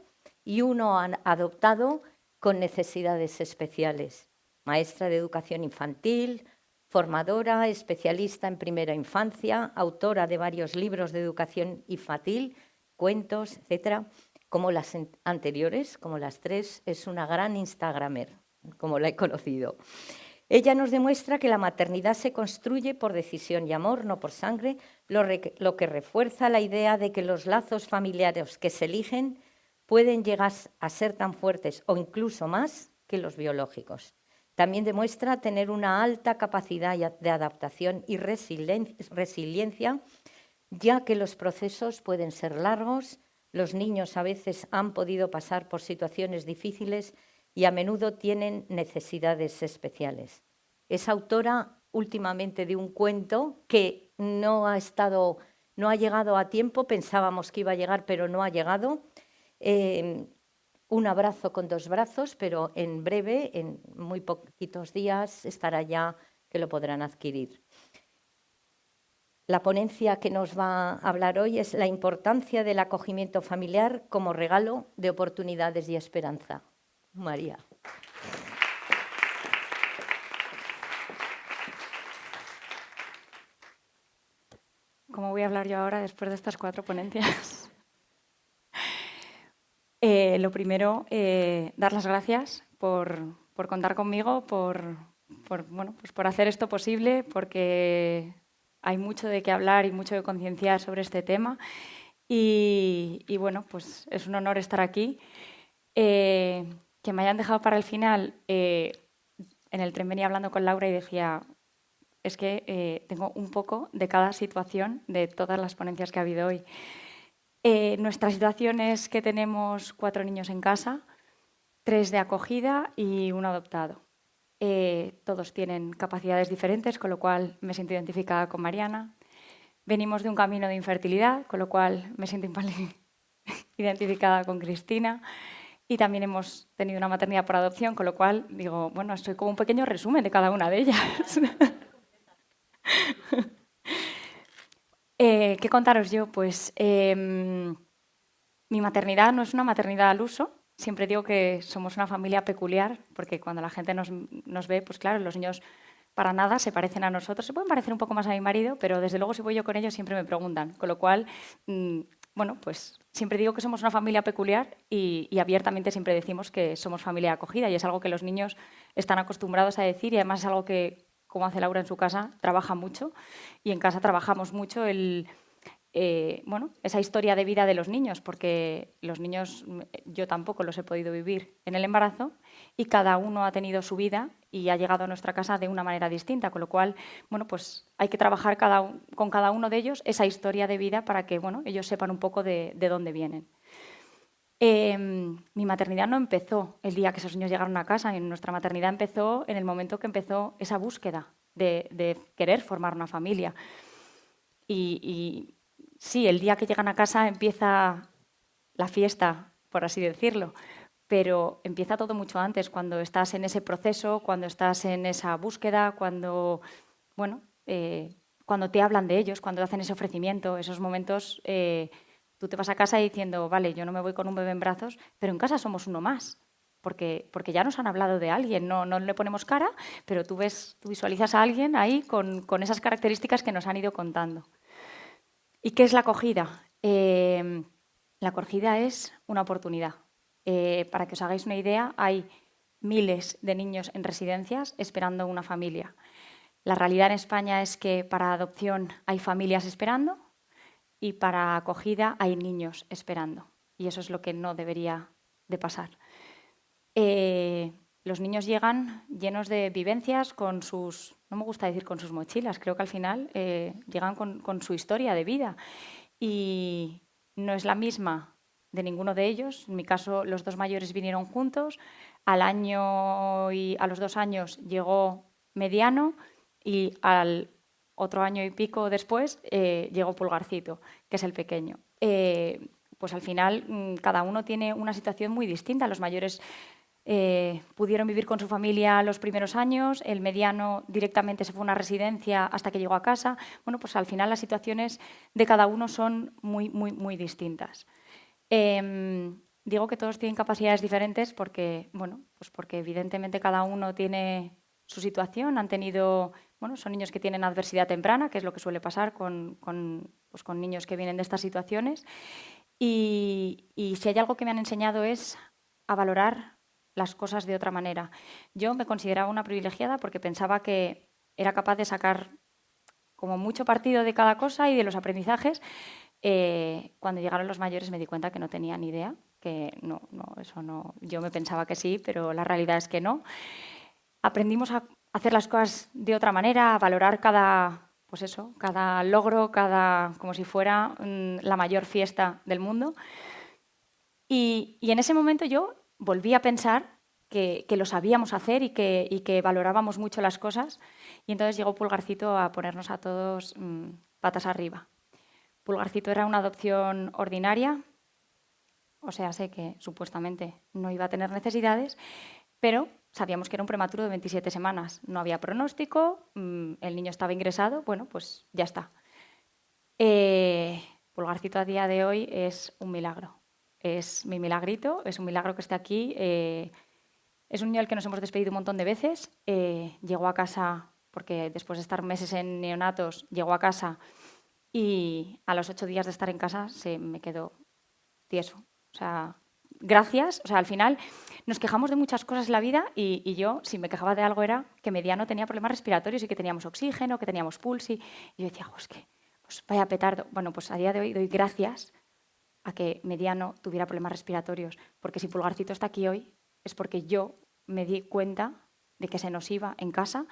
y uno adoptado con necesidades especiales. Maestra de educación infantil, formadora, especialista en primera infancia, autora de varios libros de educación infantil, cuentos, etcétera. Como las anteriores, como las 3, es una gran instagramer, como la he conocido. Ella nos demuestra que la maternidad se construye por decisión y amor, no por sangre, lo que refuerza la idea de que los lazos familiares que se eligen pueden llegar a ser tan fuertes o incluso más que los biológicos. También demuestra tener una alta capacidad de adaptación y resiliencia, ya que los procesos pueden ser largos, los niños a veces han podido pasar por situaciones difíciles y a menudo tienen necesidades especiales. Es autora últimamente de un cuento que no ha llegado a tiempo, pensábamos que iba a llegar, pero no ha llegado. Un abrazo con 2 brazos, pero en breve, en muy poquitos días, estará ya que lo podrán adquirir. La ponencia que nos va a hablar hoy es la importancia del acogimiento familiar como regalo de oportunidades y esperanza. María. ¿Cómo voy a hablar yo ahora después de estas 4 ponencias? Lo primero, dar las gracias por contar conmigo, por hacer esto posible, porque hay mucho de qué hablar y mucho de concienciar sobre este tema. Y bueno, pues es un honor estar aquí. Que me hayan dejado para el final. En el tren venía hablando con Laura y decía, es que tengo un poco de cada situación de todas las ponencias que ha habido hoy. Nuestra situación es que tenemos 4 niños en casa, 3 de acogida y 1 adoptado. Todos tienen capacidades diferentes, con lo cual me siento identificada con Mariana. Venimos de un camino de infertilidad, con lo cual me siento identificada con Cristina. Y también hemos tenido una maternidad por adopción, con lo cual digo, bueno, soy como un pequeño resumen de cada una de ellas. ¿Qué contaros yo? Pues mi maternidad no es una maternidad al uso. Siempre digo que somos una familia peculiar, porque cuando la gente nos ve, pues claro, los niños para nada se parecen a nosotros. Se pueden parecer un poco más a mi marido, pero desde luego si voy yo con ellos siempre me preguntan. Con lo cual, bueno, pues siempre digo que somos una familia peculiar y abiertamente siempre decimos que somos familia acogida, y es algo que los niños están acostumbrados a decir, y además es algo que, como hace Laura en su casa, trabaja mucho, y en casa trabajamos mucho esa historia de vida de los niños, porque los niños yo tampoco los he podido vivir en el embarazo y cada uno ha tenido su vida y ha llegado a nuestra casa de una manera distinta, con lo cual bueno, pues hay que trabajar con cada uno de ellos esa historia de vida para que bueno, ellos sepan un poco de dónde vienen. Mi maternidad no empezó el día que esos niños llegaron a casa. Nuestra maternidad empezó en el momento que empezó esa búsqueda de querer formar una familia. Y sí, el día que llegan a casa empieza la fiesta, por así decirlo, pero empieza todo mucho antes, cuando estás en ese proceso, cuando estás en esa búsqueda, cuando te hablan de ellos, cuando hacen ese ofrecimiento, esos momentos. Tú te vas a casa diciendo, vale, yo no me voy con un bebé en brazos, pero en casa somos uno más, porque ya nos han hablado de alguien, no le ponemos cara, pero tú visualizas a alguien ahí con esas características que nos han ido contando. ¿Y qué es la acogida? La acogida es una oportunidad. Para que os hagáis una idea, hay miles de niños en residencias esperando una familia. La realidad en España es que para adopción hay familias esperando y para acogida hay niños esperando. Y eso es lo que no debería de pasar. Los niños llegan llenos de vivencias, con sus, no me gusta decir con sus mochilas, creo que al final llegan con su historia de vida. Y no es la misma de ninguno de ellos. En mi caso, los 2 mayores vinieron juntos. Al año y a los 2 años llegó mediano y al otro año y pico después llegó Pulgarcito, que es el pequeño. Pues al final cada uno tiene una situación muy distinta. Los mayores pudieron vivir con su familia los primeros años, el mediano directamente se fue a una residencia hasta que llegó a casa. Bueno, pues al final las situaciones de cada uno son muy, muy, muy distintas. Digo que todos tienen capacidades diferentes porque, bueno, pues porque evidentemente cada uno tiene su situación, han tenido, bueno, son niños que tienen adversidad temprana, que es lo que suele pasar con niños que vienen de estas situaciones. Y si hay algo que me han enseñado es a valorar las cosas de otra manera. Yo me consideraba una privilegiada porque pensaba que era capaz de sacar como mucho partido de cada cosa y de los aprendizajes. Cuando llegaron los mayores me di cuenta que no tenía ni idea, que no, eso no. Yo me pensaba que sí, pero la realidad es que no. Aprendimos a hacer las cosas de otra manera, a valorar cada logro, como si fuera la mayor fiesta del mundo. Y en ese momento yo volví a pensar que lo sabíamos hacer y que valorábamos mucho las cosas. Y entonces llegó Pulgarcito a ponernos a todos patas arriba. Pulgarcito era una adopción ordinaria, o sea, sé que supuestamente no iba a tener necesidades, pero sabíamos que era un prematuro de 27 semanas. No había pronóstico, el niño estaba ingresado, bueno, pues ya está. Pulgarcito a día de hoy es un milagro. Es mi milagrito, es un milagro que esté aquí. Es un niño al que nos hemos despedido un montón de veces. Llegó a casa, porque después de estar meses en neonatos, llegó a casa y a los 8 días de estar en casa se me quedó tieso. O sea, gracias. O sea, al final nos quejamos de muchas cosas en la vida y yo, si me quejaba de algo, era que Mediano tenía problemas respiratorios y que teníamos oxígeno, que teníamos pulsi. Y yo decía, pues vaya petardo. Bueno, pues a día de hoy doy gracias a que Mediano tuviera problemas respiratorios, porque si Pulgarcito está aquí hoy es porque yo me di cuenta de que se nos iba en casa,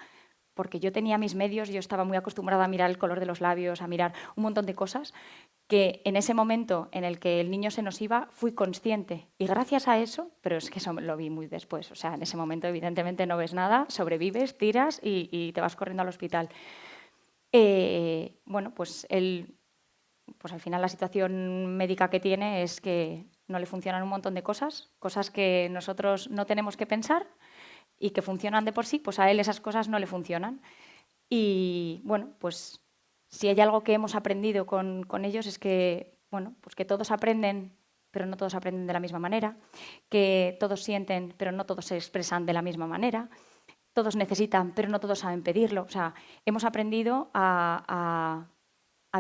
porque yo tenía mis medios, yo estaba muy acostumbrada a mirar el color de los labios, a mirar un montón de cosas, que en ese momento en el que el niño se nos iba fui consciente. Y gracias a eso, pero es que eso lo vi muy después, o sea, en ese momento evidentemente no ves nada, sobrevives, tiras y te vas corriendo al hospital. Bueno, pues al final la situación médica que tiene es que no le funcionan un montón de cosas que nosotros no tenemos que pensar y que funcionan de por sí, pues a él esas cosas no le funcionan. Y bueno, pues si hay algo que hemos aprendido con ellos es que, bueno, pues que todos aprenden, pero no todos aprenden de la misma manera, que todos sienten, pero no todos se expresan de la misma manera, todos necesitan, pero no todos saben pedirlo. O sea, hemos aprendido a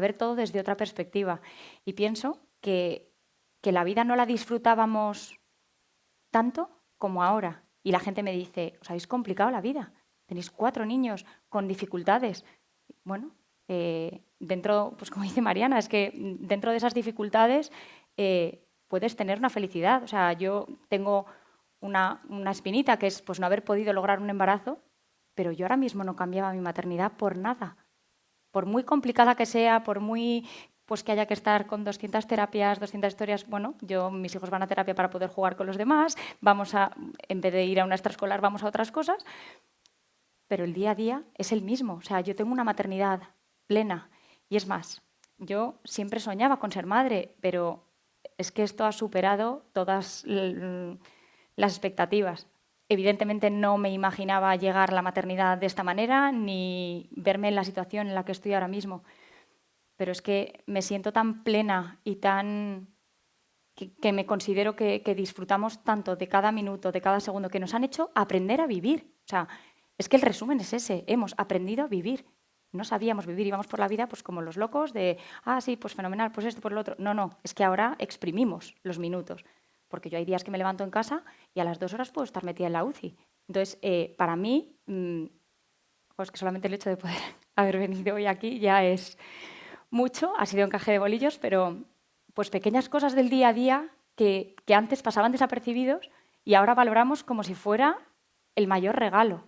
ver todo desde otra perspectiva. Y pienso que la vida no la disfrutábamos tanto como ahora. Y la gente me dice, os habéis complicado la vida, tenéis 4 niños con dificultades. Bueno, dentro, pues como dice Mariana, es que dentro de esas dificultades puedes tener una felicidad. O sea, yo tengo una espinita que es pues no haber podido lograr un embarazo, pero yo ahora mismo no cambiaba mi maternidad por nada. Por muy complicada que sea, por muy pues que haya que estar con 200 terapias, 200 historias, bueno, mis hijos van a terapia para poder jugar con los demás, en vez de ir a una extraescolar, vamos a otras cosas, pero el día a día es el mismo. O sea, yo tengo una maternidad plena y es más, yo siempre soñaba con ser madre, pero es que esto ha superado todas las expectativas. Evidentemente no me imaginaba llegar a la maternidad de esta manera ni verme en la situación en la que estoy ahora mismo. Pero es que me siento tan plena y tan que me considero que disfrutamos tanto de cada minuto, de cada segundo, que nos han hecho aprender a vivir. O sea, es que el resumen es ese, hemos aprendido a vivir. No sabíamos vivir, íbamos por la vida pues como los locos de, sí, pues fenomenal, pues esto, pues lo otro. No, es que ahora exprimimos los minutos. Porque yo hay días que me levanto en casa y a las 2 horas puedo estar metida en la UCI. Entonces, para mí, pues que solamente el hecho de poder haber venido hoy aquí ya es mucho, ha sido encaje de bolillos, pero pues pequeñas cosas del día a día que antes pasaban desapercibidos y ahora valoramos como si fuera el mayor regalo.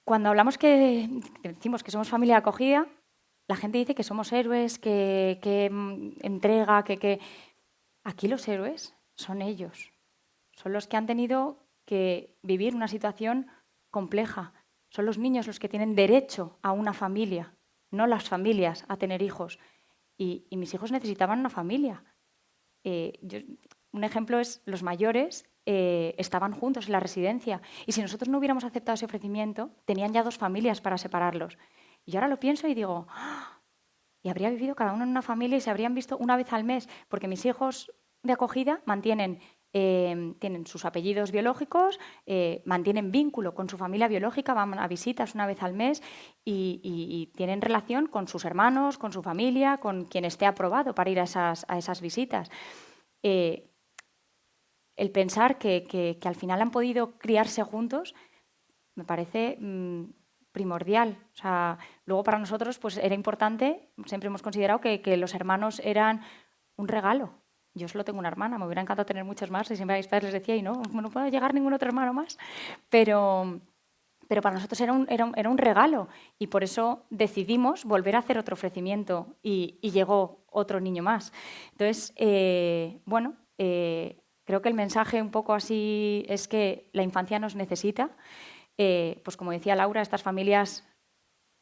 Cuando hablamos que decimos que somos familia acogida, la gente dice que somos héroes, que entrega, que... Aquí los héroes son ellos, son los que han tenido que vivir una situación compleja, son los niños los que tienen derecho a una familia, no las familias a tener hijos. Y mis hijos necesitaban una familia. Un ejemplo es los mayores estaban juntos en la residencia. Y si nosotros no hubiéramos aceptado ese ofrecimiento, tenían ya 2 familias para separarlos. Y ahora lo pienso y digo, ¡ah! Y habría vivido cada uno en una familia y se habrían visto una vez al mes, porque mis hijos de acogida tienen sus apellidos biológicos, mantienen vínculo con su familia biológica, van a visitas una vez al mes y tienen relación con sus hermanos, con su familia, con quien esté aprobado para ir a esas visitas. El pensar que al final han podido criarse juntos me parece primordial. O sea, luego para nosotros pues, era importante, siempre hemos considerado que los hermanos eran un regalo. Yo solo tengo una hermana, me hubiera encantado tener muchos más y siempre a mis padres les decía, y no puede llegar ningún otro hermano más. Pero para nosotros era un regalo y por eso decidimos volver a hacer otro ofrecimiento y llegó otro niño más. Entonces, creo que el mensaje un poco así es que la infancia nos necesita. Pues como decía Laura, estas familias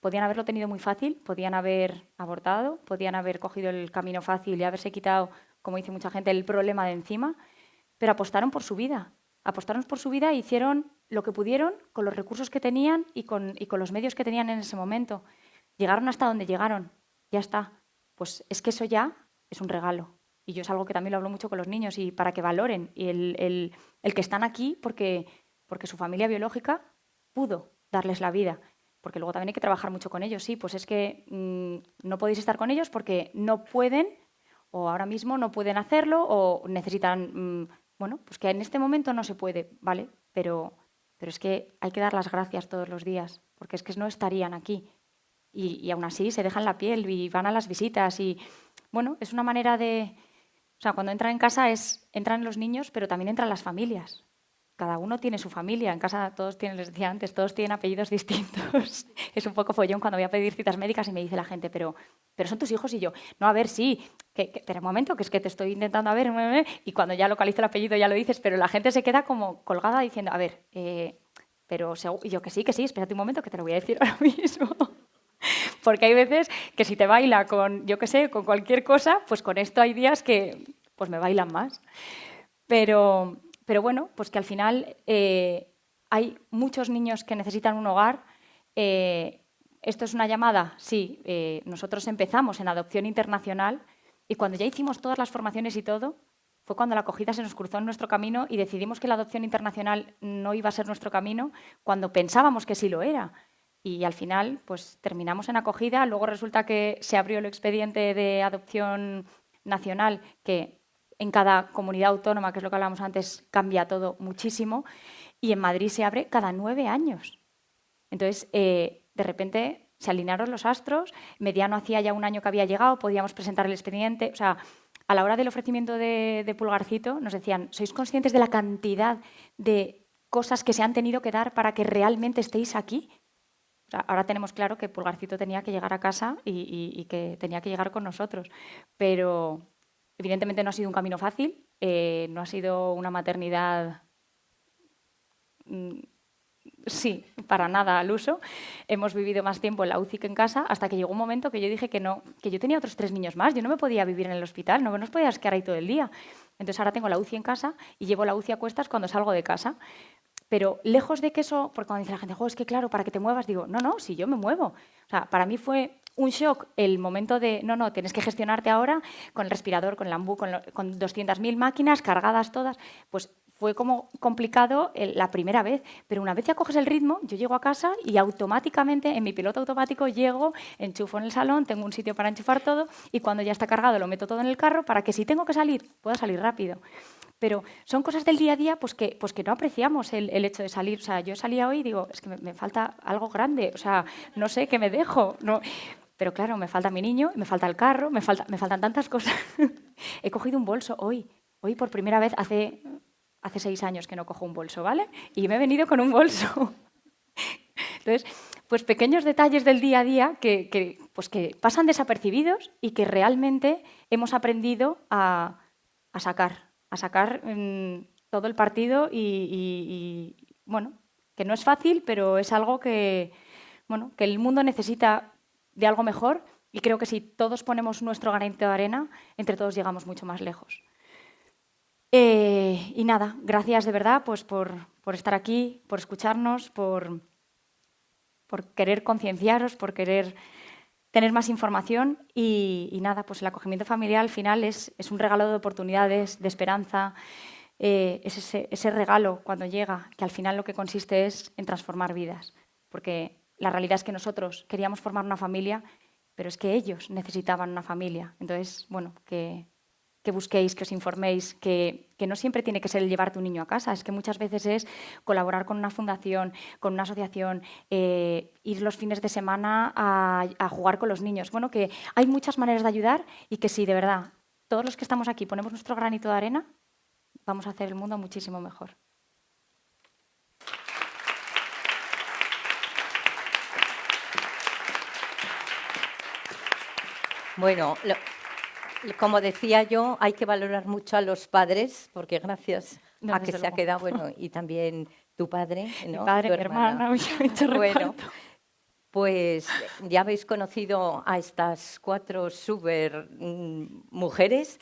podían haberlo tenido muy fácil, podían haber abortado, podían haber cogido el camino fácil y haberse quitado, como dice mucha gente, el problema de encima, pero apostaron por su vida. Apostaron por su vida e hicieron lo que pudieron con los recursos que tenían y con los medios que tenían en ese momento. Llegaron hasta donde llegaron, ya está. Pues es que eso ya es un regalo. Y yo es algo que también lo hablo mucho con los niños y para que valoren y el que están aquí porque su familia biológica pudo darles la vida. Porque luego también hay que trabajar mucho con ellos. Sí, pues es que no podéis estar con ellos porque no pueden o ahora mismo no pueden hacerlo o necesitan, pues que en este momento no se puede, ¿vale? Pero es que hay que dar las gracias todos los días porque es que no estarían aquí. Y aún así se dejan la piel y van a las visitas y, es una manera de... O sea, cuando entran en casa entran los niños, pero también entran las familias. Cada uno tiene su familia. En casa todos tienen, les decía antes, todos tienen apellidos distintos. Es un poco follón cuando voy a pedir citas médicas y me dice la gente, pero son tus hijos y yo. No, a ver, sí, pero un momento, que es que te estoy intentando ver. Y cuando ya localizo el apellido ya lo dices, pero la gente se queda como colgada diciendo, a ver, pero y yo que sí, espérate un momento que te lo voy a decir ahora mismo. Porque hay veces que si te baila con, yo qué sé, con cualquier cosa, pues con esto hay días que pues me bailan más. Pero pues que al final hay muchos niños que necesitan un hogar. ¿Esto es una llamada? Sí. Nosotros empezamos en adopción internacional y cuando ya hicimos todas las formaciones y todo, fue cuando la acogida se nos cruzó en nuestro camino y decidimos que la adopción internacional no iba a ser nuestro camino cuando pensábamos que sí lo era. Y al final, pues terminamos en acogida. Luego resulta que se abrió el expediente de adopción nacional, que en cada comunidad autónoma, que es lo que hablábamos antes, cambia todo muchísimo. Y en Madrid se abre cada 9 años. Entonces, de repente se alinearon los astros. Mediano hacía ya 1 año que había llegado, podíamos presentar el expediente. O sea, a la hora del ofrecimiento de Pulgarcito nos decían, ¿sois conscientes de la cantidad de cosas que se han tenido que dar para que realmente estéis aquí? O sea, ahora tenemos claro que Pulgarcito tenía que llegar a casa y que tenía que llegar con nosotros. Pero evidentemente no ha sido un camino fácil, no ha sido una maternidad, sí, para nada al uso. Hemos vivido más tiempo en la UCI que en casa hasta que llegó un momento que yo dije que no, que yo tenía otros 3 niños más, yo no me podía vivir en el hospital, no nos podías quedar ahí todo el día. Entonces ahora tengo la UCI en casa y llevo la UCI a cuestas cuando salgo de casa. Pero lejos de que eso, porque cuando dice la gente, es que claro, para que te muevas, digo, no, si yo me muevo. O sea, para mí fue un shock el momento de, no, tienes que gestionarte ahora con el respirador, con el ambú, con 200.000 máquinas cargadas todas. Pues fue como complicado la primera vez, pero una vez ya coges el ritmo, yo llego a casa y automáticamente en mi piloto automático llego, enchufo en el salón, tengo un sitio para enchufar todo y cuando ya está cargado lo meto todo en el carro para que si tengo que salir, pueda salir rápido. Pero son cosas del día a día pues que no apreciamos el hecho de salir. O sea, yo salía hoy y digo, es que me falta algo grande, o sea, no sé qué me dejo. No. Pero claro, me falta mi niño, me falta el carro, me faltan tantas cosas. He cogido un bolso hoy por primera vez, hace 6 años que no cojo un bolso, ¿vale? Y me he venido con un bolso. Entonces, pues pequeños detalles del día a día que pasan desapercibidos y que realmente hemos aprendido a sacar todo el partido y que no es fácil, pero es algo que el mundo necesita de algo mejor y creo que si todos ponemos nuestro granito de arena, entre todos llegamos mucho más lejos. Y nada, gracias de verdad pues, por estar aquí, por escucharnos, por querer concienciaros, por querer tener más información y nada, pues el acogimiento familiar al final es un regalo de oportunidades, de esperanza, es ese regalo cuando llega, que al final lo que consiste es en transformar vidas, porque la realidad es que nosotros queríamos formar una familia, pero es que ellos necesitaban una familia. Entonces, bueno, que busquéis, que os informéis, que no siempre tiene que ser el llevar tu niño a casa, es que muchas veces es colaborar con una fundación, con una asociación, ir los fines de semana a jugar con los niños. Bueno, que hay muchas maneras de ayudar y que si de verdad todos los que estamos aquí ponemos nuestro granito de arena, vamos a hacer el mundo muchísimo mejor. Bueno, como decía yo, hay que valorar mucho a los padres, porque gracias No, a que desde se ha luego. quedado, bueno, y también tu padre, ¿no? Mi padre, Tu mi hermana, mucho Bueno, reparto. pues ya habéis conocido a estas 4 súper mujeres